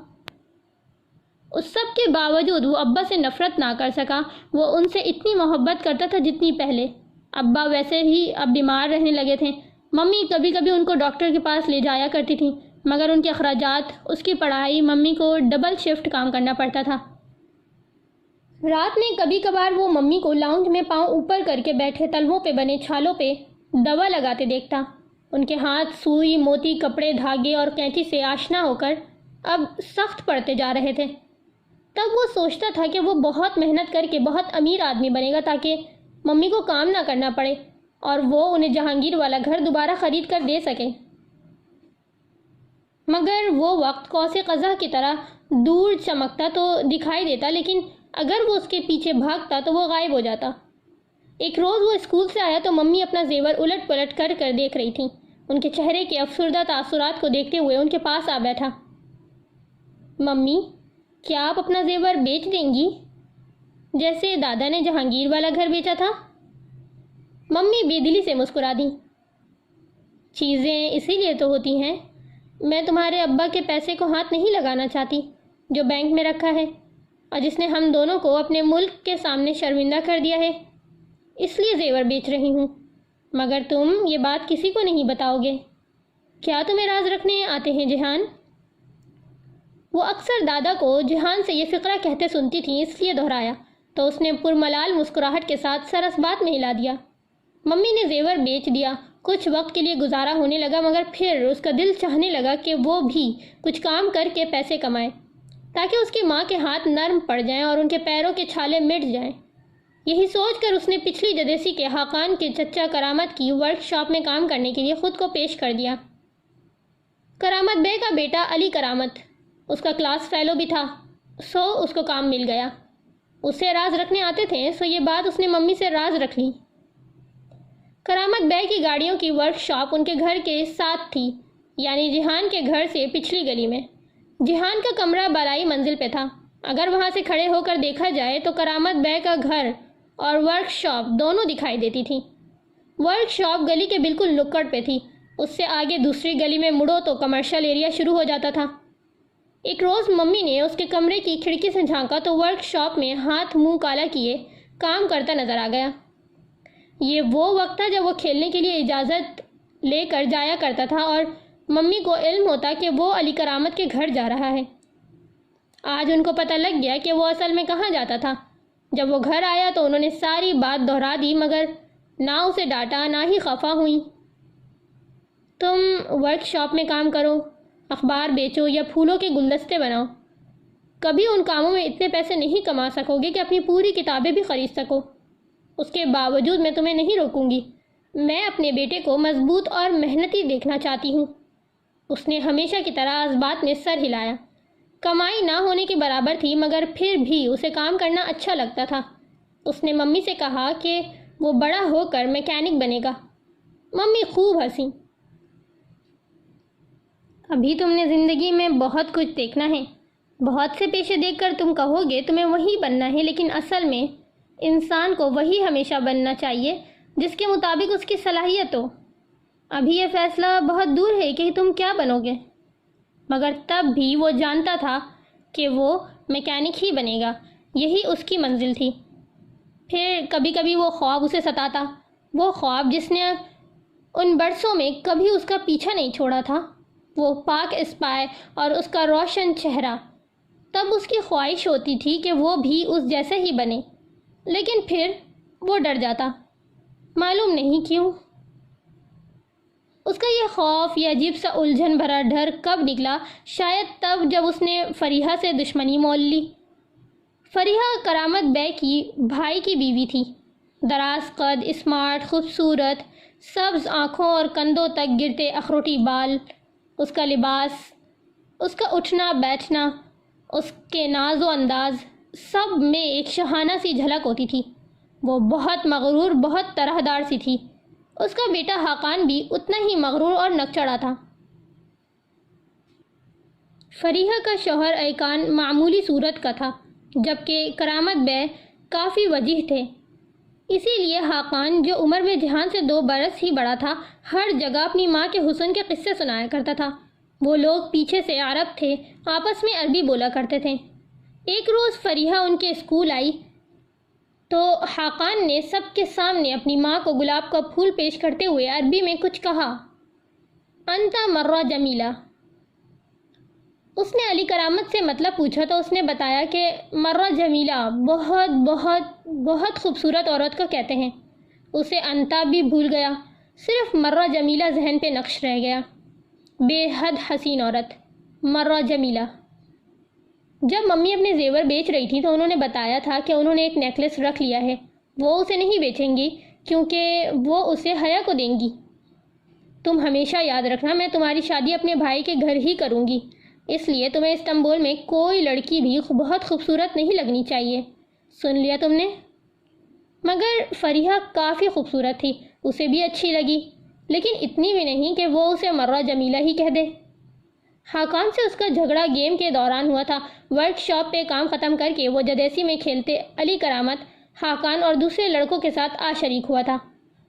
اس سب کے باوجود وہ ابا سے نفرت نہ کر سکا۔ وہ ان سے اتنی محبت کرتا تھا جتنی پہلے۔ ابا ویسے ہی اب بیمار رہنے لگے تھے۔ ممی کبھی کبھی ان کو ڈاکٹر کے پاس لے جایا کرتی تھی، مگر ان کے اخراجات، اس کی پڑھائی، ممی کو ڈبل شفٹ کام کرنا پڑتا تھا۔ رات میں کبھی کبھار وہ ممی کو لاؤنج میں پاؤں اوپر کر کے بیٹھے تلووں پہ بنے چھالوں پہ دوا لگاتے دیکھتا۔ ان کے ہاتھ سوئی، موتی، کپڑے، دھاگے اور قینچی سے آشنا ہو کر اب سخت پڑتے جا رہے تھے۔ تب وہ سوچتا تھا کہ وہ بہت محنت کر کے بہت امیر آدمی بنے گا تاکہ ممی کو کام نہ کرنا پڑے اور وہ انہیں جہانگیر والا گھر دوبارہ خرید کر دے سکے۔ مگر وہ وقت قوس قزح کی طرح دور چمکتا تو دکھائی دیتا، لیکن اگر وہ اس کے پیچھے بھاگتا تو وہ غائب ہو جاتا۔ ایک روز وہ اسکول سے آیا تو ممی اپنا زیور الٹ پلٹ کر دیکھ رہی تھی۔ ان کے چہرے کے افسردہ تاثرات کو دیکھتے ہوئے ان کے پاس آ بیٹھا۔ ممی، کیا آپ اپنا زیور بیچ دیں گی جیسے دادا نے جہانگیر والا گھر بیچا تھا؟ ممی بے دلی سے مسکرا دیں۔ چیزیں اسی لیے تو ہوتی ہیں، میں تمہارے ابا کے پیسے کو ہاتھ نہیں لگانا چاہتی جو بینک میں رکھا ہے اور جس نے ہم دونوں کو اپنے ملک کے سامنے شرمندہ کر دیا ہے، اس لیے زیور بیچ رہی ہوں۔ مگر تم یہ بات کسی کو نہیں بتاؤ گے، کیا تمہیں راز رکھنے آتے ہیں جہان؟ وہ اکثر دادا کو جہان سے یہ فقرہ کہتے سنتی تھی، اس لیے دہرایا تو اس نے پرملال مسکراہٹ کے ساتھ سر اس بات میں ہلا دیا۔ ممی نے زیور بیچ دیا۔ کچھ وقت کے لیے گزارا ہونے لگا، مگر پھر اس کا دل چاہنے لگا کہ وہ بھی کچھ کام کر کے پیسے کمائے تاکہ اس کی ماں کے ہاتھ نرم پڑ جائیں اور ان کے پیروں کے چھالے مٹ جائیں۔ یہی سوچ کر اس نے پچھلی جدیسی کے حاقان کے چچا کرامت کی ورک شاپ میں کام کرنے کے لیے خود کو پیش کر دیا۔ کرامت بے کا بیٹا علی کرامت اس کا کلاس فیلو بھی تھا، سو اس کو کام مل گیا۔ اسے راز رکھنے آتے تھے، سو یہ بات اس نے ممی سے راز رکھ لی۔ کرامت بے کی گاڑیوں کی ورک شاپ ان کے گھر کے ساتھ تھی، یعنی جہان کے گھر سے پچھلی گلی میں۔ جہان کا کمرہ بالائی منزل پہ تھا۔ اگر وہاں سے کھڑے ہو کر دیکھا جائے تو کرامت بے کا گھر اور ورک شاپ دونوں دکھائی دیتی تھی۔ ورک شاپ گلی کے بالکل نکڑ پہ تھی، اس سے آگے دوسری گلی میں مڑو تو کمرشل ایریا شروع ہو جاتا تھا۔ ایک روز ممی نے اس کے کمرے کی کھڑکی سے جھانکا تو ورک شاپ میں ہاتھ منہ کالا کیے کام کرتا نظر آ گیا۔ یہ وہ وقت تھا جب وہ کھیلنے کے لیے اجازت لے کر جایا کرتا تھا اور ممی کو علم ہوتا کہ وہ علی کرامت کے گھر جا رہا ہے۔ آج ان کو پتہ لگ گیا کہ وہ اصل میں کہاں جاتا تھا۔ جب وہ گھر آیا تو انہوں نے ساری بات دہرا دی، مگر نہ اسے ڈانٹا نہ ہی خفا ہوئی۔ تم ورک شاپ میں کام کرو، اخبار بیچو یا پھولوں کے گلدستے بناؤ، کبھی ان کاموں میں اتنے پیسے نہیں کما سکو گے کہ اپنی پوری کتابیں بھی خرید سکو۔ اس کے باوجود میں تمہیں نہیں روکوں گی، میں اپنے بیٹے کو مضبوط اور محنتی دیکھنا چاہتی ہوں۔ اس نے ہمیشہ کی طرح اس بات میں سر ہلایا۔ کمائی نہ ہونے کے برابر تھی، مگر پھر بھی اسے کام کرنا اچھا لگتا تھا۔ اس نے ممی سے کہا کہ وہ بڑا ہو کر میکینک بنے گا۔ ممی خوب ہنسی۔ ابھی تم نے زندگی میں بہت کچھ دیکھنا ہے، بہت سے پیشے دیکھ کر تم کہو گے تمہیں وہی بننا ہے، لیکن اصل میں انسان کو وہی ہمیشہ بننا چاہیے جس کے مطابق اس کی صلاحیت ہو۔ ابھی یہ فیصلہ بہت دور ہے کہ تم کیا بنو گے۔ مگر تب بھی وہ جانتا تھا کہ وہ میکینک ہی بنے گا، یہی اس کی منزل تھی۔ پھر کبھی کبھی وہ خواب اسے ستاتا، وہ خواب جس نے ان برسوں میں کبھی اس کا پیچھا نہیں چھوڑا تھا، وہ پاک اسپائے اور اس کا روشن چہرہ۔ تب اس کی خواہش ہوتی تھی کہ وہ بھی اس جیسے ہی بنے، لیکن پھر وہ ڈر جاتا، معلوم نہیں کیوں۔ اس کا یہ خوف، یہ عجیب سا الجھن بھرا ڈر کب نکلا؟ شاید تب جب اس نے فریحہ سے دشمنی مول لی۔ فریحہ کرامت بے کی بھائی کی بیوی تھی، دراز قد، اسمارٹ، خوبصورت، سبز آنکھوں اور کندھوں تک گرتے اخروٹی بال۔ اس کا لباس، اس کا اٹھنا بیٹھنا، اس کے ناز و انداز، سب میں ایک شاہانہ سی جھلک ہوتی تھی۔ وہ بہت مغرور، بہت طرحدار سی تھی۔ اس کا بیٹا حاقان بھی اتنا ہی مغرور اور نکچڑا تھا۔ فریحہ کا شوہر ایقان معمولی صورت کا تھا، جبکہ کرامت بے کافی وجیح تھے۔ اسی لیے حاقان، جو عمر میں جہان سے 2 برس ہی بڑا تھا، ہر جگہ اپنی ماں کے حسن کے قصے سنایا کرتا تھا۔ وہ لوگ پیچھے سے عرب تھے، آپس میں عربی بولا کرتے تھے۔ ایک روز فریحہ ان کے اسکول آئی تو حاقان نے سب کے سامنے اپنی ماں کو گلاب کا پھول پیش کرتے ہوئے عربی میں کچھ کہا۔ انتا مرہ جمیلہ۔ اس نے علی کرامت سے مطلب پوچھا تو اس نے بتایا کہ مرہ جمیلہ بہت بہت بہت خوبصورت عورت کو کہتے ہیں۔ اسے انتا بھی بھول گیا، صرف مرہ جمیلہ ذہن پہ نقش رہ گیا۔ بے حد حسین عورت، مرہ جمیلہ۔ جب ممی اپنے زیور بیچ رہی تھی تو انہوں نے بتایا تھا کہ انہوں نے ایک نیکلس رکھ لیا ہے، وہ اسے نہیں بیچیں گی کیونکہ وہ اسے حیا کو دیں گی۔ تم ہمیشہ یاد رکھنا، میں تمہاری شادی اپنے بھائی کے گھر ہی کروں گی، اس لیے تمہیں استنبول میں کوئی لڑکی بھی بہت خوبصورت نہیں لگنی چاہیے، سن لیا تم نے؟ مگر فریحہ کافی خوبصورت تھی، اسے بھی اچھی لگی، لیکن اتنی بھی نہیں کہ وہ اسے مرہ جمیلہ ہی کہہ دے۔ حاقان سے اس کا جھگڑا گیم کے دوران ہوا تھا۔ ورک شاپ پہ کام ختم کر کے وہ جدیسی میں کھیلتے علی کرامت، حاقان اور دوسرے لڑکوں کے ساتھ شریک ہوا تھا۔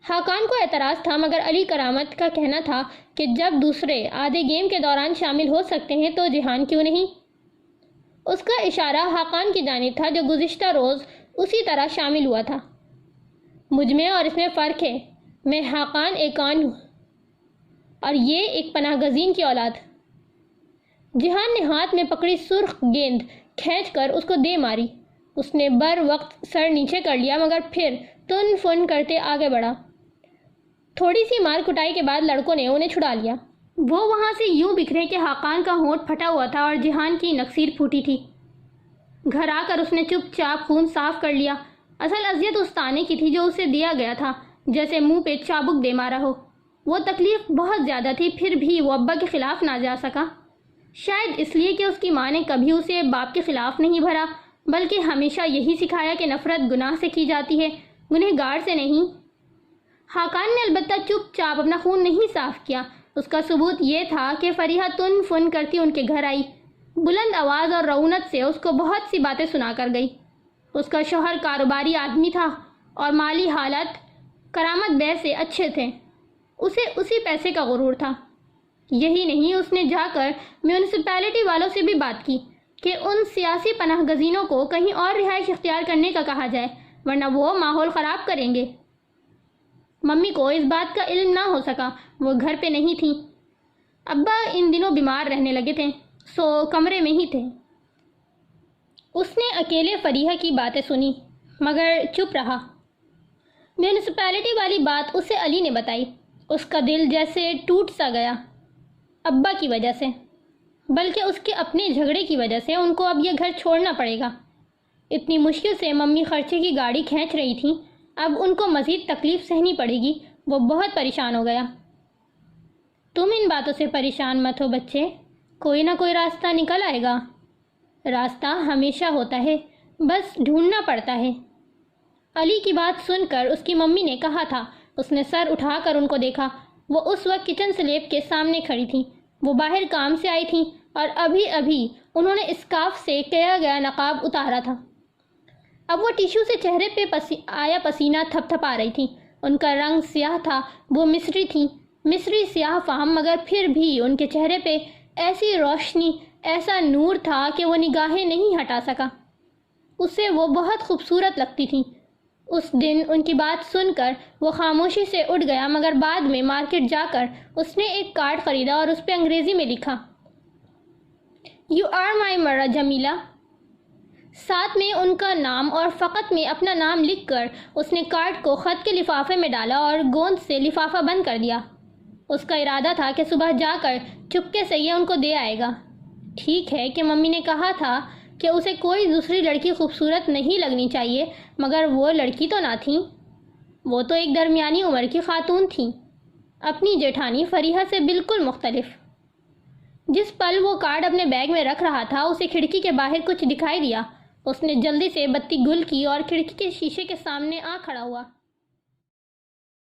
حاقان کو اعتراض تھا، مگر علی کرامت کا کہنا تھا کہ جب دوسرے آدھے گیم کے دوران شامل ہو سکتے ہیں تو جہان کیوں نہیں؟ اس کا اشارہ حاقان کی جانب تھا، جو گزشتہ روز اسی طرح شامل ہوا تھا۔ مجھ میں اور اس میں فرق ہے، میں حاقان ایقان ہوں اور یہ ایک پناہ گزین کی اولاد۔ جہان نے ہاتھ میں پکڑی سرخ گیند کھینچ کر اس کو دے ماری۔ اس نے بر وقت سر نیچے کر لیا، مگر پھر تن فن کرتے آگے بڑھا۔ تھوڑی سی مار کٹائی کے بعد لڑکوں نے انہیں چھڑا لیا۔ وہ وہاں سے یوں بکھرے کہ حاقان کا ہونٹ پھٹا ہوا تھا اور جہان کی نکسیر پھوٹی تھی۔ گھر آ کر اس نے چپ چاپ خون صاف کر لیا۔ اصل اذیت اس تانے کی تھی جو اسے دیا گیا تھا، جیسے منہ پہ چابک دے مارا ہو۔ وہ تکلیف بہت زیادہ تھی، پھر بھی وہ ابا کے خلاف نہ جا سکا، شاید اس لیے کہ اس کی ماں نے کبھی اسے باپ کے خلاف نہیں بھرا، بلکہ ہمیشہ یہی سکھایا کہ نفرت گناہ سے کی جاتی ہے، گنہگار سے نہیں۔ حاقان نے البتہ چپ چاپ اپنا خون نہیں صاف کیا۔ اس کا ثبوت یہ تھا کہ فریحہ تن فن کرتی ان کے گھر آئی، بلند آواز اور رعونت سے اس کو بہت سی باتیں سنا کر گئی۔ اس کا شوہر کاروباری آدمی تھا اور مالی حالت کرامت بے سے اچھے تھے، اسے اسی پیسے کا غرور تھا۔ یہی نہیں، اس نے جا کر میونسپیلٹی والوں سے بھی بات کی کہ ان سیاسی پناہ گزینوں کو کہیں اور رہائش اختیار کرنے کا کہا جائے، ورنہ وہ ماحول خراب کریں گے۔ ممی کو اس بات کا علم نہ ہو سکا، وہ گھر پہ نہیں تھیں۔ ابا ان دنوں بیمار رہنے لگے تھے، سو کمرے میں ہی تھے۔ اس نے اکیلے فریحہ کی باتیں سنی، مگر چپ رہا۔ میونسپیلٹی والی بات اسے علی نے بتائی۔ اس کا دل جیسے ٹوٹ سا گیا، ابا کی وجہ سے، بلکہ اس کے اپنے جھگڑے کی وجہ سے ان کو اب یہ گھر چھوڑنا پڑے گا۔ اتنی مشکل سے ممی خرچے کی گاڑی کھینچ رہی تھیں، اب ان کو مزید تکلیف سہنی پڑے گی۔ وہ بہت پریشان ہو گیا۔ تم ان باتوں سے پریشان مت ہو بچے، کوئی نہ کوئی راستہ نکل آئے گا۔ راستہ ہمیشہ ہوتا ہے، بس ڈھونڈنا پڑتا ہے۔ علی کی بات سن کر اس کی ممی نے کہا تھا۔ اس نے سر اٹھا کر ان کو دیکھا۔ وہ اس وقت کچن سلیب کے سامنے کھڑی تھیں۔ وہ باہر کام سے آئی تھیں اور ابھی انہوں نے اسکارف سے کیا گیا نقاب اتارا تھا۔ اب وہ ٹیشو سے چہرے پہ آیا پسینہ تھپ تھپ آ رہی تھیں۔ ان کا رنگ سیاہ تھا، وہ مصری تھیں، مصری سیاہ فام، مگر پھر بھی ان کے چہرے پہ ایسی روشنی، ایسا نور تھا کہ وہ نگاہیں نہیں ہٹا سکا۔ اسے وہ بہت خوبصورت لگتی تھی۔ اس دن ان کی بات سن کر وہ خاموشی سے اٹھ گیا، مگر بعد میں مارکیٹ جا کر اس نے ایک کارڈ خریدا اور اس پہ انگریزی میں لکھا "You are my مرہ جمیلہ"۔ ساتھ میں ان کا نام اور فقط میں اپنا نام لکھ کر اس نے کارڈ کو خط کے لفافے میں ڈالا اور گوند سے لفافہ بند کر دیا۔ اس کا ارادہ تھا کہ صبح جا کر چپکے سے یہ ان کو دے آئے گا۔ ٹھیک ہے کہ ممی نے کہا تھا کہ اسے کوئی دوسری لڑکی خوبصورت نہیں لگنی چاہیے، مگر وہ لڑکی تو نہ تھی۔ وہ تو ایک درمیانی عمر کی خاتون تھی، اپنی جیٹھانی فریحہ سے بالکل مختلف۔ جس پل وہ کارڈ اپنے بیگ میں رکھ رہا تھا، اسے کھڑکی کے باہر کچھ دکھائی دیا۔ اس نے جلدی سے بتی گل کی اور کھڑکی کے شیشے کے سامنے آ کھڑا ہوا۔